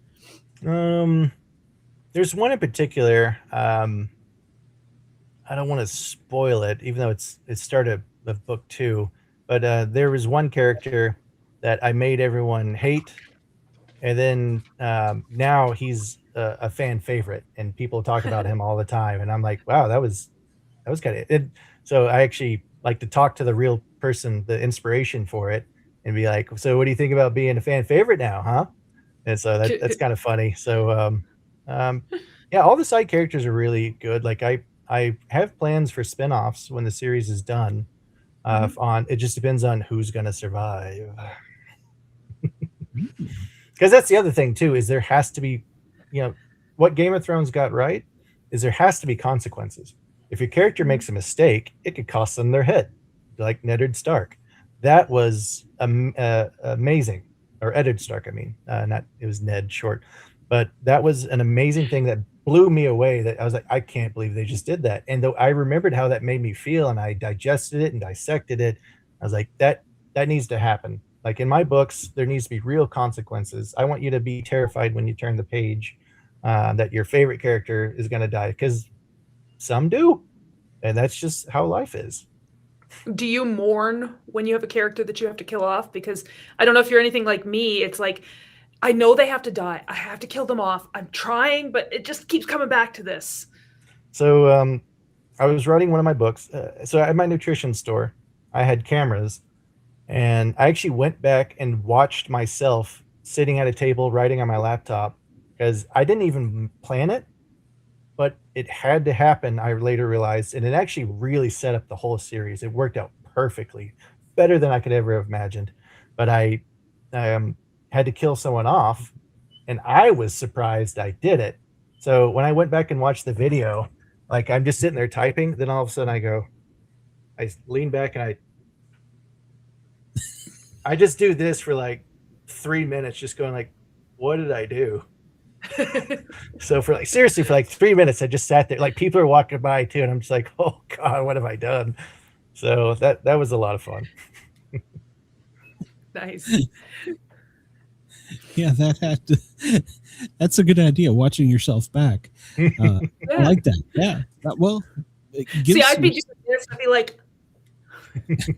There's one in particular. I don't want to spoil it, even though it started with book 2. But there was one character that I made everyone hate. And then now he's a fan favorite and people talk about him all the time. And I'm like, wow, that was kind of it. So I actually like to talk to the real person, the inspiration for it, and be like, so what do you think about being a fan favorite now, huh? And so that's kind of funny. So yeah, all the side characters are really good. Like I have plans for spinoffs when the series is done. It just depends on who's going to survive. Because that's the other thing too, is there has to be, what Game of Thrones got right is there has to be consequences. If your character makes a mistake, it could cost them their head, like Ned Stark. That was amazing. Or Eddard Stark, I mean. It was Ned short. But that was an amazing thing that blew me away, that I was like, I can't believe they just did that. And though I remembered how that made me feel, and I digested it and dissected it, I was like, that needs to happen. Like in my books, there needs to be real consequences. I want you to be terrified when you turn the page that your favorite character is going to die, because some do, and that's just how life is. Do you mourn when you have a character that you have to kill off? Because I don't know if you're anything like me. It's like I know they have to die. I have to kill them off. I'm trying, but it just keeps coming back to this. So I was writing one of my books. So at my nutrition store, I had cameras, and I actually went back and watched myself sitting at a table writing on my laptop because I didn't even plan it, but it had to happen. I later realized, and it actually really set up the whole series. It worked out perfectly, better than I could ever have imagined. But I had to kill someone off, and I was surprised I did it. So when I went back and watched the video, like I'm just sitting there typing, then all of a sudden I lean back and I just do this for like 3 minutes, just going like, what did I do? So for like, seriously, for like 3 minutes, I just sat there. Like people are walking by too, and I'm just like, oh God, what have I done? So that was a lot of fun. Nice. Yeah, that's a good idea. Watching yourself back. I like that. Yeah. Well, see, I'd be doing this. I'd be like,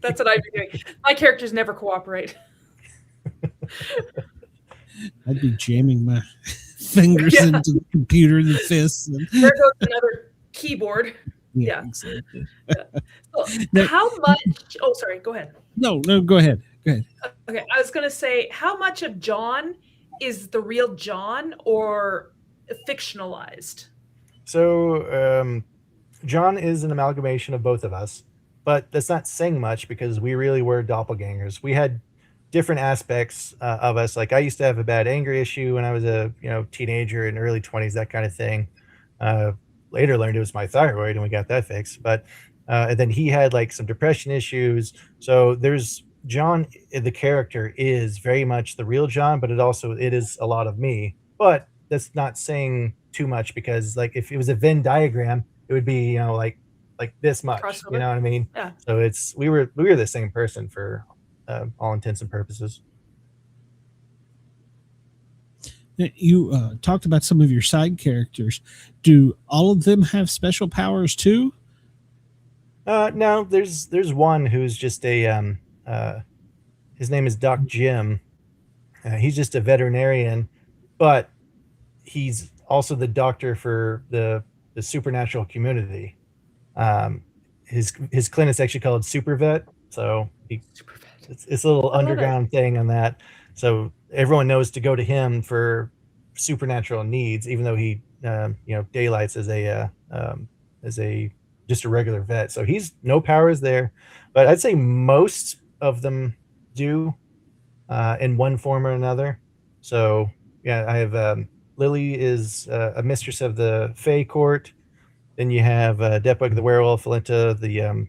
that's what I'd be doing. My characters never cooperate. I'd be jamming my fingers into the computer, the fists. There goes another keyboard. Yeah. Exactly. So how much? Oh, sorry. Go ahead. No, go ahead. Go ahead. Okay, I was going to say, how much of John is the real John or fictionalized? So John is an amalgamation of both of us, but that's not saying much because we really were doppelgangers. We had different aspects of us. Like I used to have a bad anger issue when I was a teenager in early 20s, that kind of thing. Later learned it was my thyroid, and we got that fixed. But and then he had like some depression issues. So there's John, the character, is very much the real John, but it is a lot of me. But that's not saying too much because like if it was a Venn diagram, it would be like this much. Crossover. You know what I mean? Yeah. So we were the same person for all intents and purposes. You talked about some of your side characters. Do all of them have special powers too? No, there's one who's just a his name is Doc Jim. He's just a veterinarian, but he's also the doctor for the supernatural community. His clinic's actually called Super Vet, so it's a little underground thing on that. So everyone knows to go to him for supernatural needs, even though he daylights as a just a regular vet. So he's no powers there, but I'd say most of them do in one form or another. So yeah, I have Lily is a mistress of the Fae Court. Then you have Depweg the werewolf, Valinta the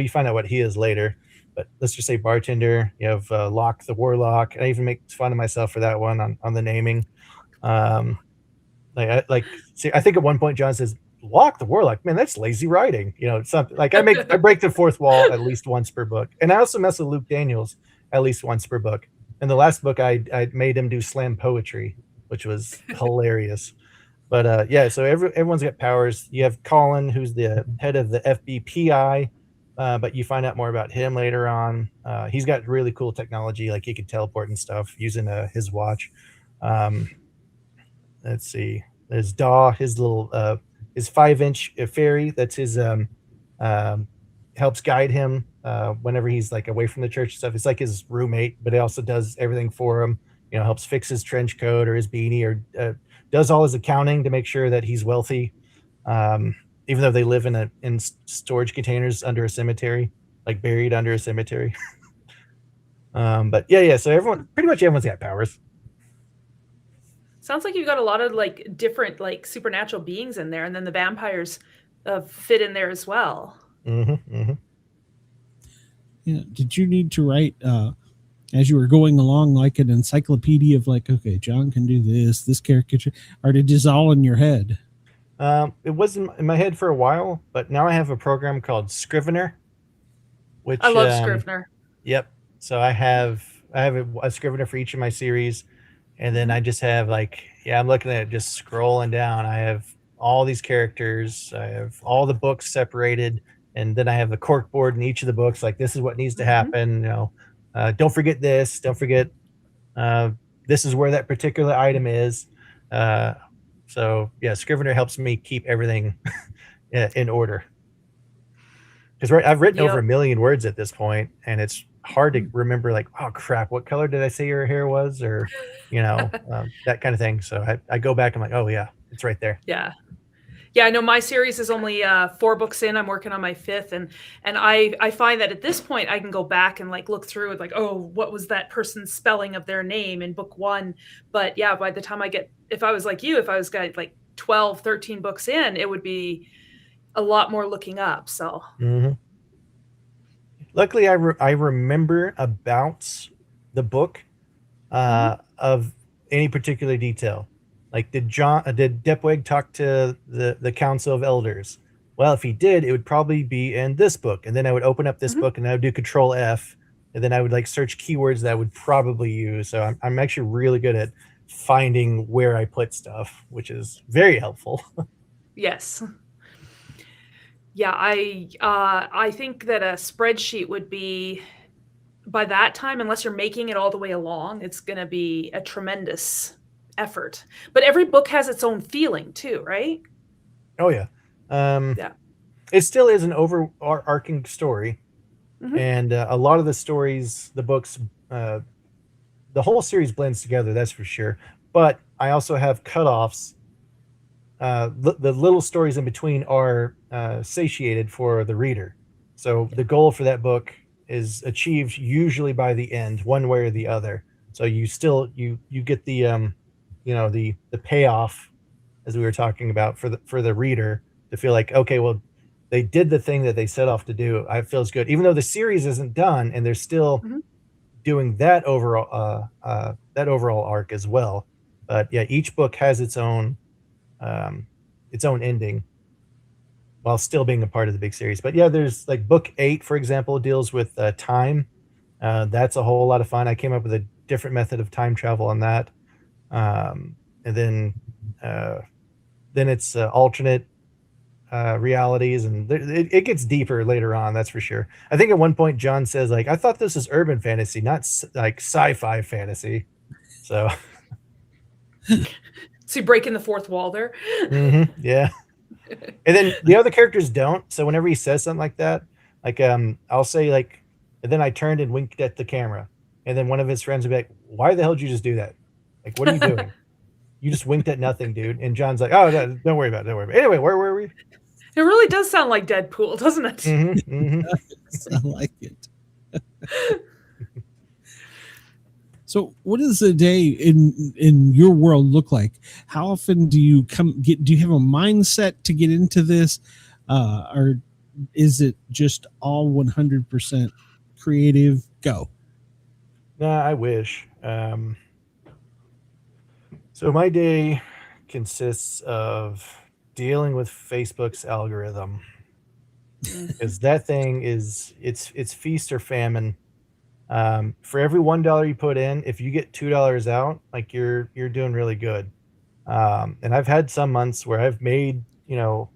you find out what he is later, but let's just say bartender. You have Locke the warlock. I even make fun of myself for that one on the naming. I think at one point John says Locke the warlock. Man, that's lazy writing. Something like I break the fourth wall at least once per book, and I also mess with Luke Daniels at least once per book. In the last book, I made him do slam poetry, which was hilarious. But so everyone's got powers. You have Colin, who's the head of the FBPI, but you find out more about him later on. He's got really cool technology, like he can teleport and stuff using his watch. Let's see. There's Daw, his little his 5-inch fairy. That's his helps guide him whenever he's like away from the church and stuff. It's like his roommate, but it also does everything for him. Helps fix his trench coat or his beanie, or does all his accounting to make sure that he's wealthy, even though they live in storage containers under a cemetery, like buried under a cemetery. But yeah. So pretty much everyone's got powers. Sounds like you've got a lot of like different like supernatural beings in there, and then the vampires fit in there as well. Mm-hmm, mm-hmm. Yeah. Did you need to write as you were going along like an encyclopedia of like, okay, John can do this character, or did it just all in your head? It was in my head for a while, but now I have a program called Scrivener, which I love Scrivener. Yep. So I have a Scrivener for each of my series, and then I just have I'm looking at it, just scrolling down. I have all these characters. I have all the books separated, and then I have the cork board in each of the books. Like, this is what needs to happen. Don't forget this. Don't forget this is where that particular item is. So yeah, Scrivener helps me keep everything in order. Because I've written over 1 million words at this point, and it's hard to remember, like, oh crap, what color did I say your hair was, or that kind of thing. So I go back and I'm like, oh yeah, it's right there. Yeah, I know my series is only 4 books in. I'm working on my 5th, and I find that at this point I can go back and like look through it, like, oh, what was that person's spelling of their name in book 1? But yeah, by the time if I was like you, if I was got like 12, 13 books in, it would be a lot more looking up. So luckily I remember about the book of any particular detail. Like, did Depweg talk to the Council of Elders? Well, if he did, it would probably be in this book. And then I would open up this book and I would do Control F, and then I would like search keywords that I would probably use. So I'm actually really good at finding where I put stuff, which is very helpful. Yes. Yeah, I think that a spreadsheet would be, by that time, unless you're making it all the way along, it's going to be a tremendous effort. But every book has its own feeling too, right? Oh yeah. It still is an overarching story, and a lot of the stories, the books, the whole series blends together, that's for sure. But I also have cutoffs. The little stories in between are satiated for the reader. So the goal for that book is achieved usually by the end, one way or the other. So you still you get the the payoff, as we were talking about, for the reader to feel like, okay, well, they did the thing that they set off to do. It feels good, even though the series isn't done, and they're still doing that overall arc as well. But yeah, each book has its own ending, while still being a part of the big series. But yeah, there's like book 8, for example, deals with time. That's a whole lot of fun. I came up with a different method of time travel on that. And then it's alternate realities, and it gets deeper later on, that's for sure. I think at one point John says, like, I thought this was urban fantasy, not like sci-fi fantasy. So so you're breaking the fourth wall there. Yeah. And then the other characters don't. So whenever he says something like that, like I'll say, like, and then I turned and winked at the camera, and then one of his friends would be like, why the hell did you just do that? Like, what are you doing? You just winked at nothing, dude. And John's like, oh, no, don't worry about it. Anyway, where were we? It really does sound like Deadpool, doesn't it? I like it. So what does a day in your world look like? How often do you do you have a mindset to get into this? Or is it just all 100% creative? Go. Nah, I wish. So my day consists of dealing with Facebook's algorithm, because that thing is it's feast or famine. For every $1 you put in, if you get $2 out, like you're doing really good. And I've had some months where I've made in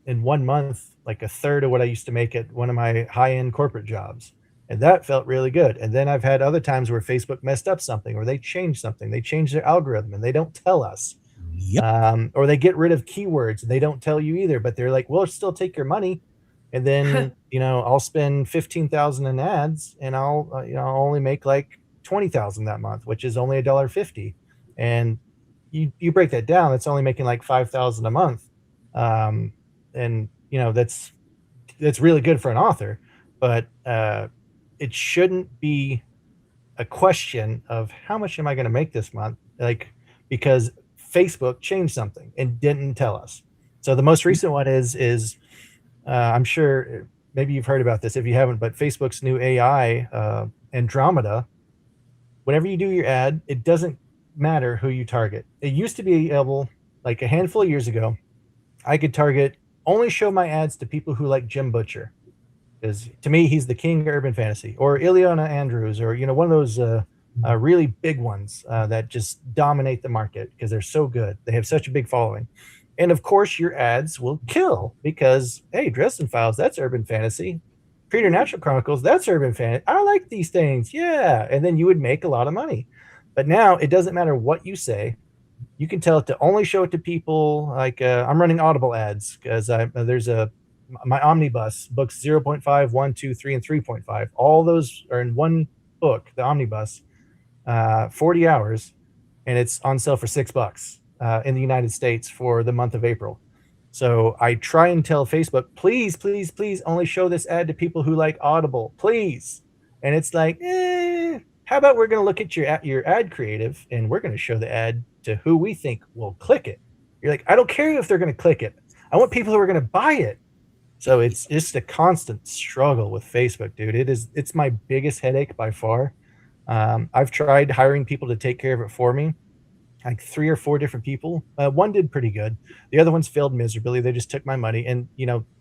1 month like a third of what I used to make at one of my high-end corporate jobs. And that felt really good. And then I've had other times where Facebook messed up something, or they changed something. They changed their algorithm and they don't tell us. Yep. Or they get rid of keywords and they don't tell you either, but they're like, we'll still take your money. And then, I'll spend 15,000 in ads, and I'll only make like 20,000 that month, which is only $1.50. And you break that down, it's only making like 5,000 a month. And that's really good for an author, but it shouldn't be a question of how much am I going to make this month, like, because Facebook changed something and didn't tell us. So the most recent one is I'm sure maybe you've heard about this if you haven't, but Facebook's new AI, Andromeda, whenever you do your ad, it doesn't matter who you target. It used to be able, like a handful of years ago, I could only show my ads to people who like Jim Butcher, because to me, he's the king of urban fantasy, or Ileana Andrews, or, one of those really big ones that just dominate the market because they're so good. They have such a big following. And of course, your ads will kill because, hey, Dresden Files, that's urban fantasy. Preternatural Chronicles, that's urban fantasy. I like these things. Yeah. And then you would make a lot of money. But now it doesn't matter what you say. You can tell it to only show it to people like I'm running Audible ads because there's my omnibus books 0.5, 1, 2, 3, and 3.5. All those are in one book, the omnibus, 40 hours, and it's on sale for $6 in the United States for the month of April. So I try and tell Facebook, please, please, please only show this ad to people who like Audible, please. And it's like, how about we're going to look at your ad creative and we're going to show the ad to who we think will click it. You're like, I don't care if they're going to click it. I want people who are going to buy it. So it's just a constant struggle with Facebook, dude. It's my biggest headache by far. I've tried hiring people to take care of it for me, like 3 or 4 different people. One did pretty good. The other ones failed miserably. They just took my money. And,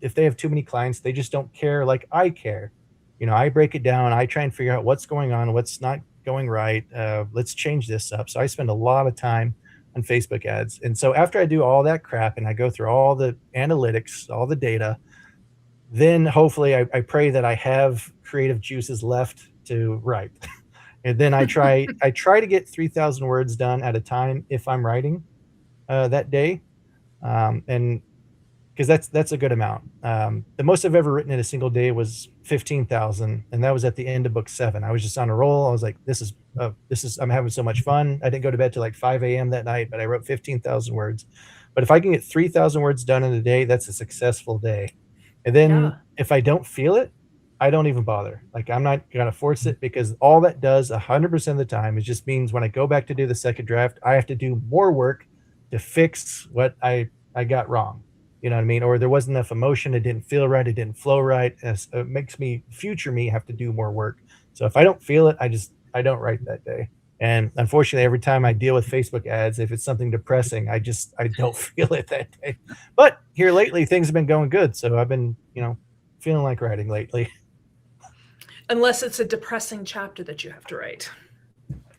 if they have too many clients, they just don't care like I care. I break it down. I try and figure out what's going on, what's not going right. Let's change this up. So I spend a lot of time on Facebook ads. And so after I do all that crap and I go through all the analytics, all the data, then hopefully I pray that I have creative juices left to write. And then I try to get 3,000 words done at a time if I'm writing that day. And because that's a good amount. The most I've ever written in a single day was 15,000, and that was at the end of book 7. I was just on a roll. I was like, this is I'm having so much fun. I didn't go to bed till like 5 a.m. that night, but I wrote 15,000 words. But if I can get 3,000 words done in a day, that's a successful day. And then if I don't feel it, I don't even bother. Like, I'm not going to force it, because all that does 100% of the time is just means when I go back to do the second draft, I have to do more work to fix what I got wrong. You know what I mean? Or there wasn't enough emotion. It didn't feel right. It didn't flow right. It makes future me have to do more work. So if I don't feel it, I don't write that day. And unfortunately, every time I deal with Facebook ads, if it's something depressing, I don't feel it that day. But here lately, things have been going good. So I've been, feeling like writing lately. Unless it's a depressing chapter that you have to write.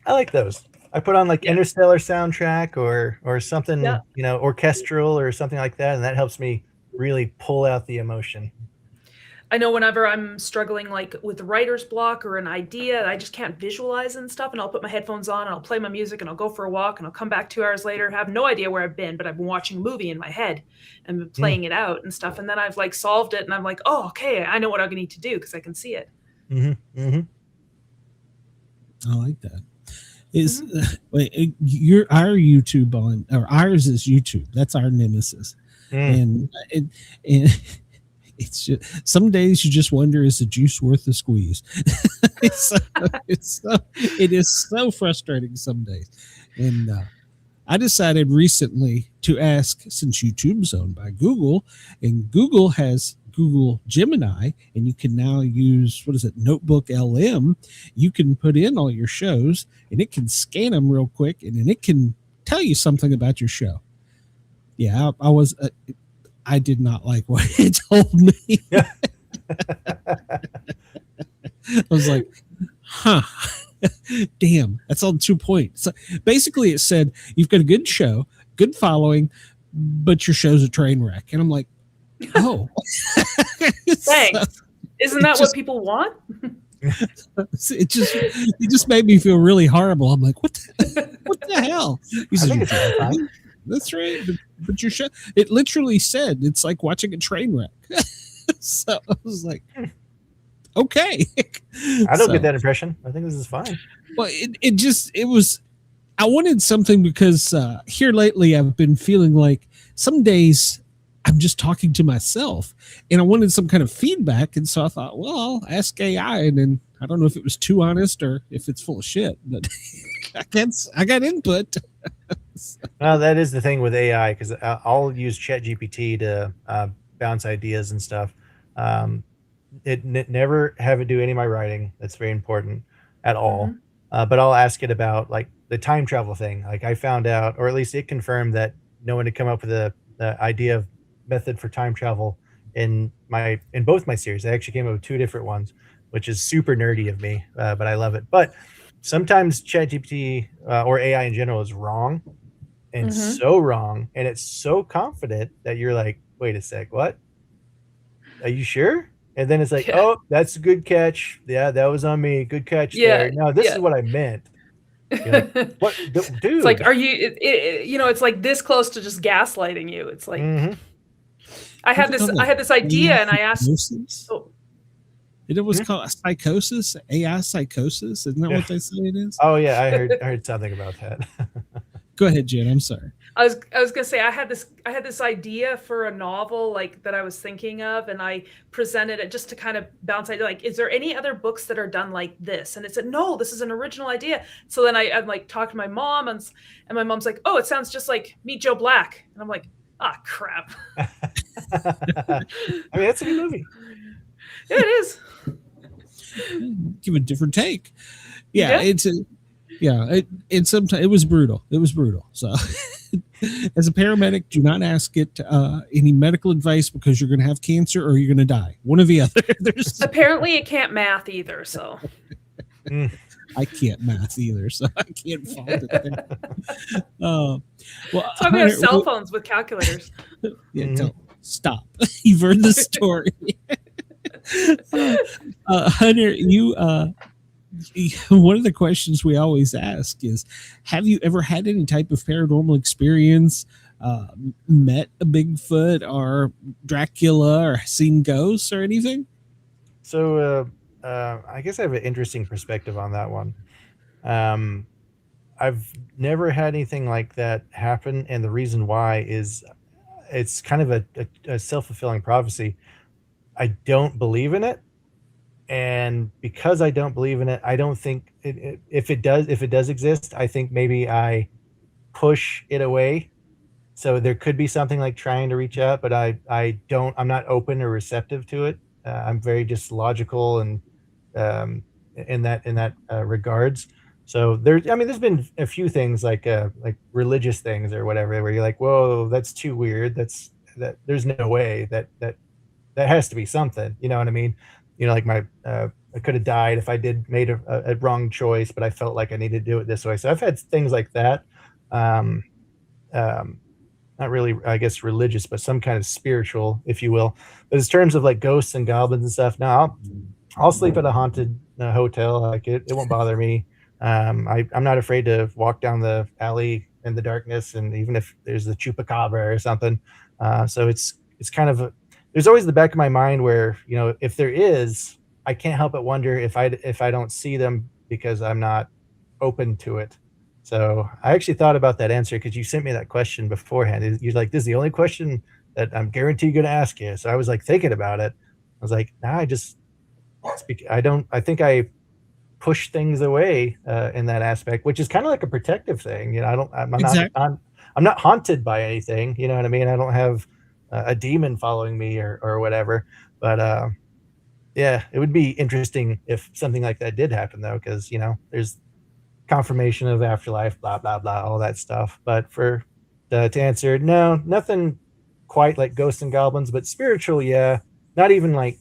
I like those. I put on like Interstellar soundtrack or something, orchestral or something like that. And that helps me really pull out the emotion. I know whenever I'm struggling like with writer's block or an idea, I just can't visualize and stuff. And I'll put my headphones on and I'll play my music and I'll go for a walk and I'll come back 2 hours later, have no idea where I've been, but I've been watching a movie in my head and playing it out and stuff. And then I've like solved it and I'm like, oh, okay, I know what I need to do because I can see it. Mm-hmm. Mm-hmm. I like that. Is our YouTube on, or ours is YouTube. That's our nemesis. And it's just, some days you just wonder, is the juice worth the squeeze? It is so frustrating some days. And I decided recently to ask, since YouTube's owned by Google, and Google has Google Gemini, and you can now use, Notebook LM. You can put in all your shows and it can scan them real quick, and then it can tell you something about your show. Yeah, I did not like what it told me. I was like, damn, that's on 2 points. So basically it said, you've got a good show, good following, but your show's a train wreck. And I'm like, oh. Thanks. Isn't that what people want? It just made me feel really horrible. I'm like, what the hell? He said, that's right. But your show, it literally said it's like watching a train wreck. So I was like, okay. I don't get that impression. I think this is fine. Well, it was, I wanted something because here lately I've been feeling like some days I'm just talking to myself, and I wanted some kind of feedback. And so I thought, well, I'll ask AI, and then I don't know if it was too honest or if it's full of shit, but I got input. Well, that is the thing with AI, because I'll use ChatGPT to bounce ideas and stuff. It never have it do any of my writing. That's very important at all. But I'll ask it about like the time travel thing. Like I found out, or at least it confirmed, that no one had come up with the idea of method for time travel in both my series. I actually came up with 2 different ones, which is super nerdy of me, but I love it. But sometimes ChatGPT or AI in general is wrong, and so wrong, and it's so confident that you're like, wait a sec, what? Are you sure? And then it's like, oh, that's a good catch. Yeah, that was on me. Good catch there. No, this is what I meant. You're like, what, dude? It's like, are you? It's like this close to just gaslighting you. It's like I had this idea, and I asked. Oh. It was called psychosis, AI psychosis. Isn't that what they say it is? Oh yeah, I heard something about that. Go ahead, Jen. I'm sorry. I was gonna say I had this idea for a novel like that I was thinking of, and I presented it just to kind of bounce idea. Like, is there any other books that are done like this? And it said, no, this is an original idea. So then I'm like talked to my mom, and my mom's like, oh, it sounds just like Meet Joe Black, and I'm like, ah, crap. I mean, that's a good movie. Yeah, it is. Give a different take. Yeah. And sometimes it was brutal. So as a paramedic, do not ask it any medical advice, because you're going to have cancer or you're going to die. One or the other. Apparently it can't math either. So I can't math either, so I can't fault it there. Well, so we have cell phones with calculators. Yeah, stop. You've heard the story. Hunter, you one of the questions we always ask is, have you ever had any type of paranormal experience, met a Bigfoot or Dracula, or seen ghosts or anything? So I guess I have an interesting perspective on that one. I've never had anything like that happen, and the reason why is it's kind of a self-fulfilling prophecy. I don't believe in it, and because I don't believe in it, I don't think if it does exist, I think maybe I push it away. So there could be something like trying to reach out, but I'm not open or receptive to it. I'm very just logical and in that regards. So there's been a few things like religious things or whatever where you're like, whoa, that's too weird. That there's no way that has to be something, you know what I mean? Like I could have died if I made a wrong choice, but I felt like I needed to do it this way. So I've had things like that. Not really, I guess, religious, but some kind of spiritual, if you will. But in terms of like ghosts and goblins and stuff, no, I'll sleep at a haunted hotel. Like it won't bother me. I'm not afraid to walk down the alley in the darkness, and even if there's a chupacabra or something. So it's kind of there's always the back of my mind where, if there is, I can't help but wonder if I don't see them because I'm not open to it. So I actually thought about that answer because you sent me that question beforehand. You're like, this is the only question that I'm guaranteed going to ask you. So I was like thinking about it. I was like, nah, I think I push things away in that aspect, which is kind of like a protective thing. I'm not haunted by anything. You know what I mean? I don't have a demon following me or whatever. But yeah, it would be interesting if something like that did happen though, because there's confirmation of afterlife, blah blah blah, all that stuff. But to answer, no, nothing quite like ghosts and goblins, but spiritual, yeah. Not even like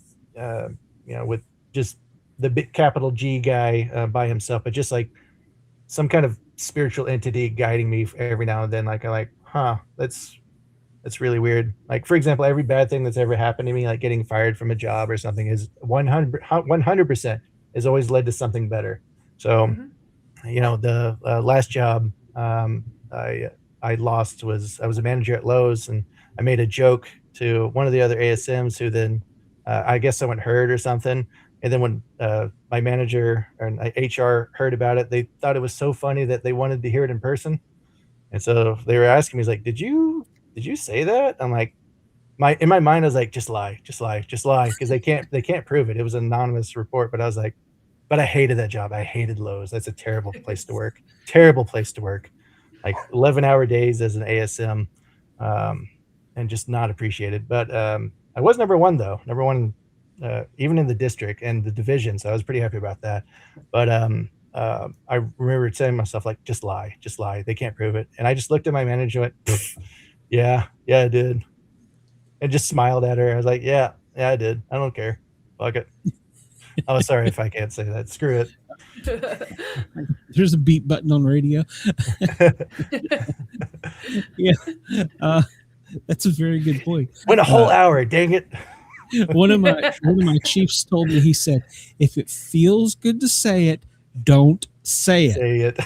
with just the big capital G guy by himself, but just like some kind of spiritual entity guiding me every now and then. Like I'm like, that's really weird. Like, for example, every bad thing that's ever happened to me, like getting fired from a job or something, is 100% has always led to something better. So the last job I lost I was a manager at Lowe's, and I made a joke to one of the other ASMs who then I guess someone heard or something. And then when my manager and HR heard about it, they thought it was so funny that they wanted to hear it in person. And so they were asking me, he's like, did you say that? I'm like, in my mind, I was like, just lie. Because they can't prove it. It was an anonymous report, but I was like, but I hated that job. I hated Lowe's. That's a terrible place to work. Terrible place to work. Like 11-hour days as an ASM, and just not appreciated. But I was number one though. Number one, even in the district and the division. So I was pretty happy about that. But I remember saying to myself, like, just lie. They can't prove it. And I just looked at my manager and went, yeah, I did. And just smiled at her. I was like, yeah, I did. I don't care. Fuck it. Oh, sorry if I can't say that. Screw it. There's a beep button on radio. Yeah. That's a very good point. Went a whole hour, dang it. One of my chiefs told me, he said, if it feels good to say it, don't say it. Say it.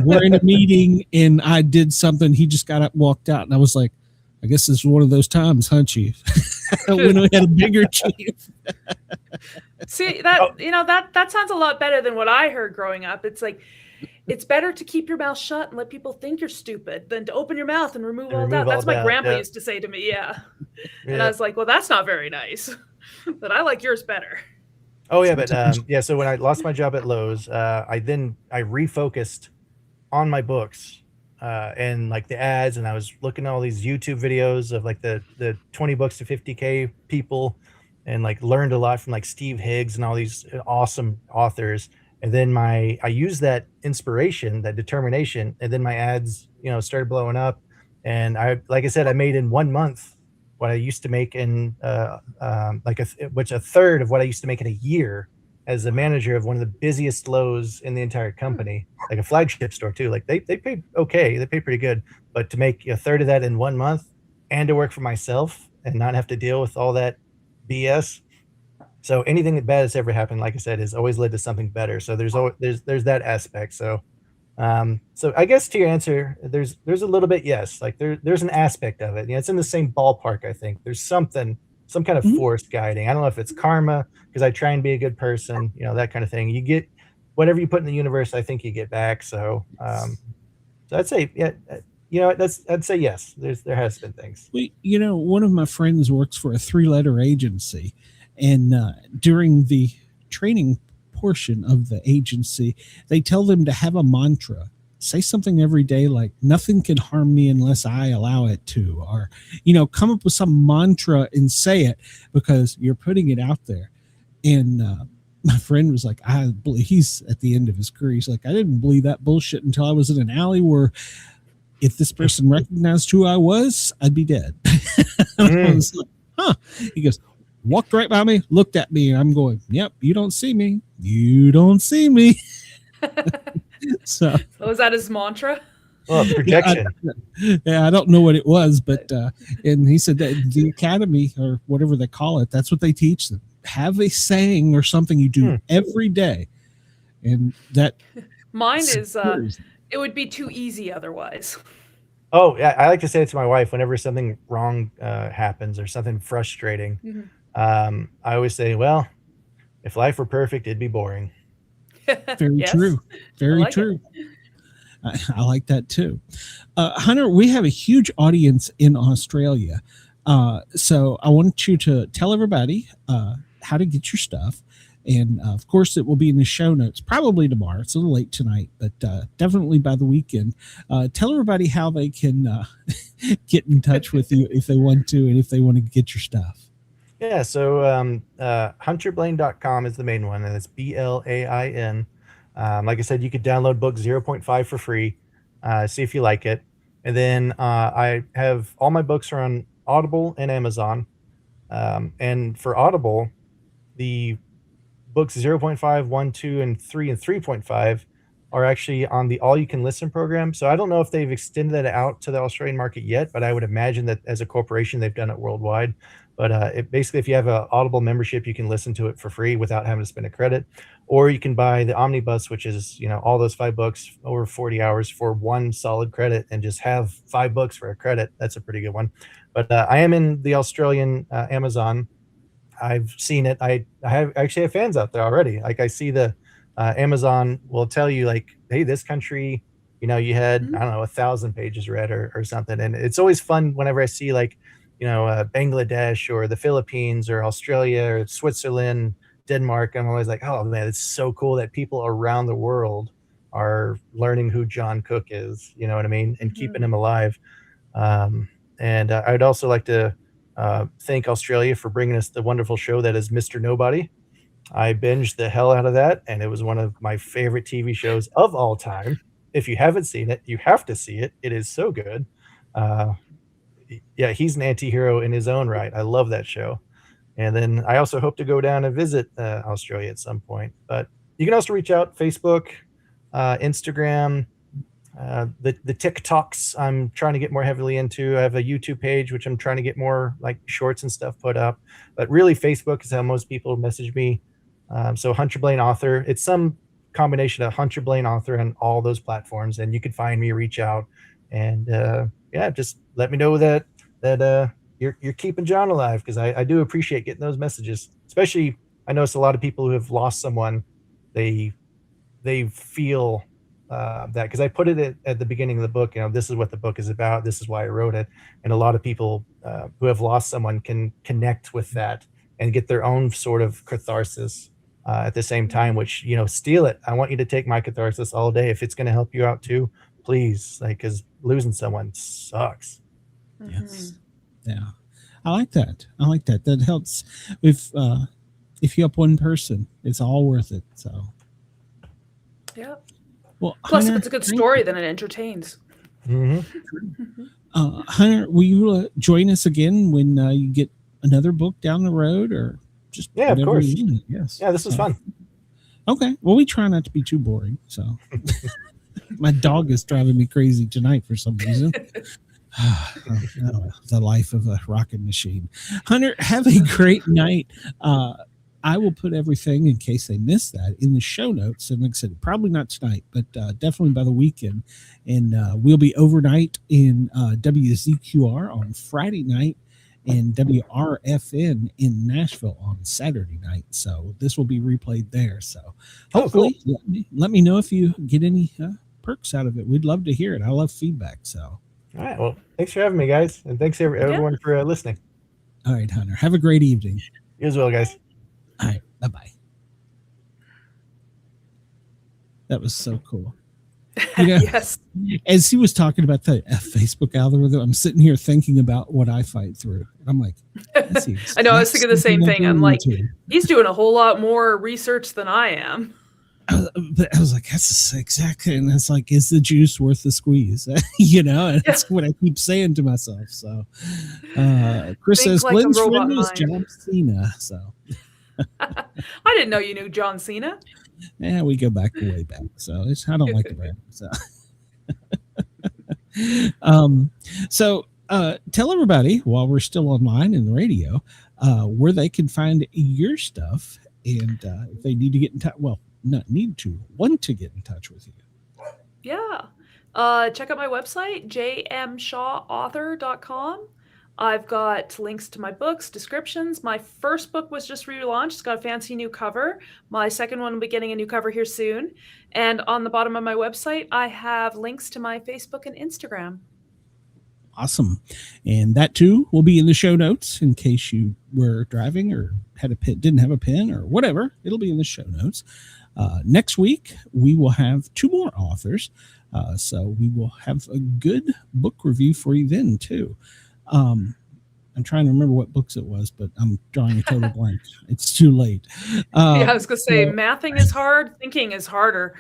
We're in a meeting and I did something. He just got up, walked out, and I was like, I guess this is one of those times, huh, Chief? When we had a bigger chief. See, that sounds a lot better than what I heard growing up. It's like, it's better to keep your mouth shut and let people think you're stupid than to open your mouth and remove all doubt. That's what my grandpa used to say to me. Yeah. And I was like, well, that's not very nice. But I like yours better. Oh yeah, but so when I lost my job at Lowe's, I refocused on my books and like the ads, and I was looking at all these YouTube videos of like the 20 books to 50K people, and like learned a lot from like Steve Higgs and all these awesome authors. And then I used that inspiration, that determination, and then my ads, started blowing up. And like I said, I made in 1 month what I used to make in a third of what I used to make in a year as a manager of one of the busiest Lowe's in the entire company, like a flagship store too. Like they paid okay, they paid pretty good, but to make a third of that in 1 month and to work for myself and not have to deal with all that BS. So anything that bad has ever happened, like I said, has always led to something better. So there's that aspect. So I guess to your answer, there's a little bit, yes, like there's an aspect of it. It's in the same ballpark. I think there's some kind of force guiding. I don't know if it's karma because I try and be a good person, that kind of thing. You get whatever you put in the universe, I think you get back. So I'd say, yeah, I'd say yes. There has been things. Well, one of my friends works for a 3-letter agency, and during the training portion of the agency, they tell them to have a mantra. Say something every day like, nothing can harm me unless I allow it to, or, come up with some mantra and say it because you're putting it out there. And my friend was like, he's at the end of his career. He's like, I didn't believe that bullshit until I was in an alley where if this person recognized who I was, I'd be dead. I was like, huh. He goes, walked right by me, looked at me, and I'm going, yep, you don't see me. You don't see me. So was that his mantra? Well, protection. I don't know what it was, but and he said that the academy or whatever they call it, that's what they teach them. Have a saying or something you do every day. And that mine is it would be too easy otherwise. Oh, yeah, I like to say it to my wife whenever something wrong happens or something frustrating. I always say, well, if life were perfect, it'd be boring. Very true. Very true. I like that too. Hunter, we have a huge audience in Australia. So I want you to tell everybody how to get your stuff. And of course, it will be in the show notes, probably tomorrow. It's a little late tonight, but definitely by the weekend. Tell everybody how they can get in touch with you if they want to, and if they want to get your stuff. Yeah, so hunterblaine.com is the main one, and it's BLAIN. Like I said, you could download book 0.5 for free, see if you like it. And then I have all my books are on Audible and Amazon. And for Audible, the books 0.5, 1, 2, and 3, and 3.5 are actually on the all-you-can-listen program. So I don't know if they've extended that out to the Australian market yet, but I would imagine that as a corporation, they've done it worldwide. But basically, if you have an Audible membership, you can listen to it for free without having to spend a credit. Or you can buy the omnibus, which is, all those 5 books over 40 hours for one solid credit and just have 5 books for a credit. That's a pretty good one. But I am in the Australian Amazon. I've seen it. I actually have fans out there already. Like I see the Amazon will tell you like, hey, this country, you had, I don't know, 1,000 pages read or something. And it's always fun whenever I see like, Bangladesh or the Philippines or Australia or Switzerland, Denmark. I'm always like, oh man, it's so cool that people around the world are learning who John Cook is, you know what I mean? And keeping him alive. And I'd also like to thank Australia for bringing us the wonderful show that is Mr. Nobody. I binged the hell out of that, and it was one of my favorite TV shows of all time. If you haven't seen it, you have to see it. It is so good. Yeah, he's an anti-hero in his own right. I love that show. And then I also hope to go down and visit Australia at some point. But you can also reach out, Facebook, Instagram, the TikToks I'm trying to get more heavily into. I have a YouTube page, which I'm trying to get more like shorts and stuff put up. But really, Facebook is how most people message me. So Hunter Blaine author. It's some combination of Hunter Blaine author on all those platforms, and you can find me, reach out, and just let me know that you're keeping John alive, because I do appreciate getting those messages. Especially, I notice a lot of people who have lost someone, they feel that, because I put it at the beginning of the book, this is what the book is about, this is why I wrote it, and a lot of people who have lost someone can connect with that and get their own sort of catharsis at the same time, which, steal it. I want you to take my catharsis all day. If it's going to help you out too, please, because losing someone sucks. Yes. Yeah. I like that. That helps. If you help one person, it's all worth it. So. Yeah. Well, plus, Hunter, if it's a good story, then it entertains. Mm-hmm. Hunter, will you join us again when you get another book down the road, or just of course? Yes. Yeah, this was fun. Okay. Well, we try not to be too boring. So, my dog is driving me crazy tonight for some reason. The life of a rocket machine. Hunter, have a great night. I will put everything, in case they missed that, in the show notes. And like I said, probably not tonight, but definitely by the weekend. And we'll be overnight in WZQR on Friday night and WRFN in Nashville on Saturday night. So this will be replayed there. So hopefully, cool. let me know if you get any perks out of it. We'd love to hear it. I love feedback. So. All right. Well, thanks for having me, guys. And thanks everyone for listening. All right, Hunter. Have a great evening. You as well, guys. All right. Bye-bye. That was so cool. Yes. As he was talking about the Facebook algorithm, I'm sitting here thinking about what I fight through. And I'm like, I know. I was thinking the same thing. I'm like, he's doing a whole lot more research than I am. But I was like, that's exactly, and it's like, is the juice worth the squeeze? And that's what I keep saying to myself. So, Chris says, like Glenn's friend is John Cena. So, I didn't know you knew John Cena. Yeah, we go way back. So I don't like the brand. So, tell everybody while we're still online in the radio, where they can find your stuff, and if they need to get in touch. Well, not need to, want to get in touch with you. Yeah. Check out my website, jmshawauthor.com. I've got links to my books, descriptions. My first book was just relaunched. It's got a fancy new cover. My second one will be getting a new cover here soon. And on the bottom of my website, I have links to my Facebook and Instagram. Awesome. And that too will be in the show notes in case you were driving or had a pen, didn't have a pen or whatever. It'll be in the show notes. Next week, we will have 2 more authors. So we will have a good book review for you then too. I'm trying to remember what books it was, but I'm drawing a total blank. It's too late. I was going to say, mathing is hard. Thinking is harder.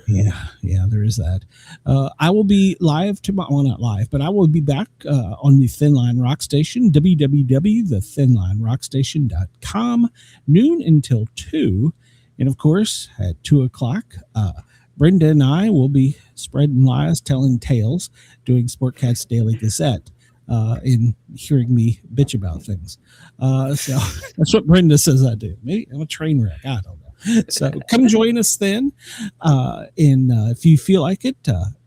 Yeah, there is that. I will be live tomorrow. Well, not live, but I will be back on the Thin Line Rock Station, www.thinlinerockstation.com, noon until 2. And of course, at 2 o'clock, Brenda and I will be spreading lies, telling tales, doing Sportcat's Daily Gazette, and hearing me bitch about things. So that's what Brenda says I do. Maybe I'm a train wreck. I don't know. So come join us then. And if you feel like it,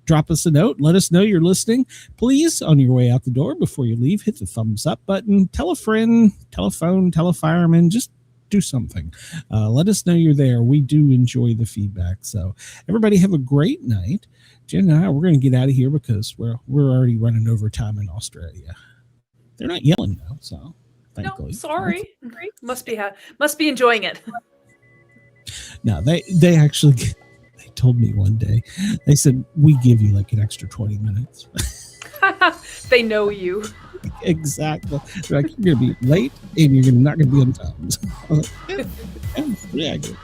drop us a note. Let us know you're listening. Please, on your way out the door, before you leave, hit the thumbs up button. Tell a friend, tell a phone, tell a fireman. Just do something. Let us know you're there. We do enjoy the feedback. So everybody have a great night. Jen and I, we're going to get out of here because we're already running over time in Australia. They're not yelling though, so thankfully. No, sorry. Must be enjoying it. No, they actually they told me one day. They said we give you like an extra 20 minutes. They know you. Exactly. They're like, you're gonna be late and you're not gonna be on time. So, yeah, good.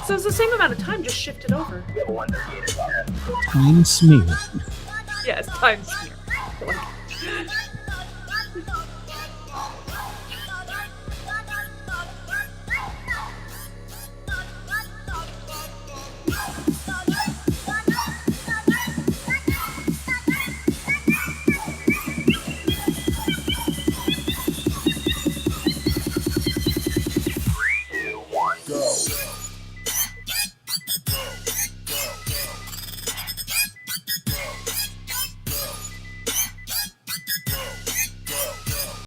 So it's the same amount of time, just shift it over. Time smear. Yes, time smear.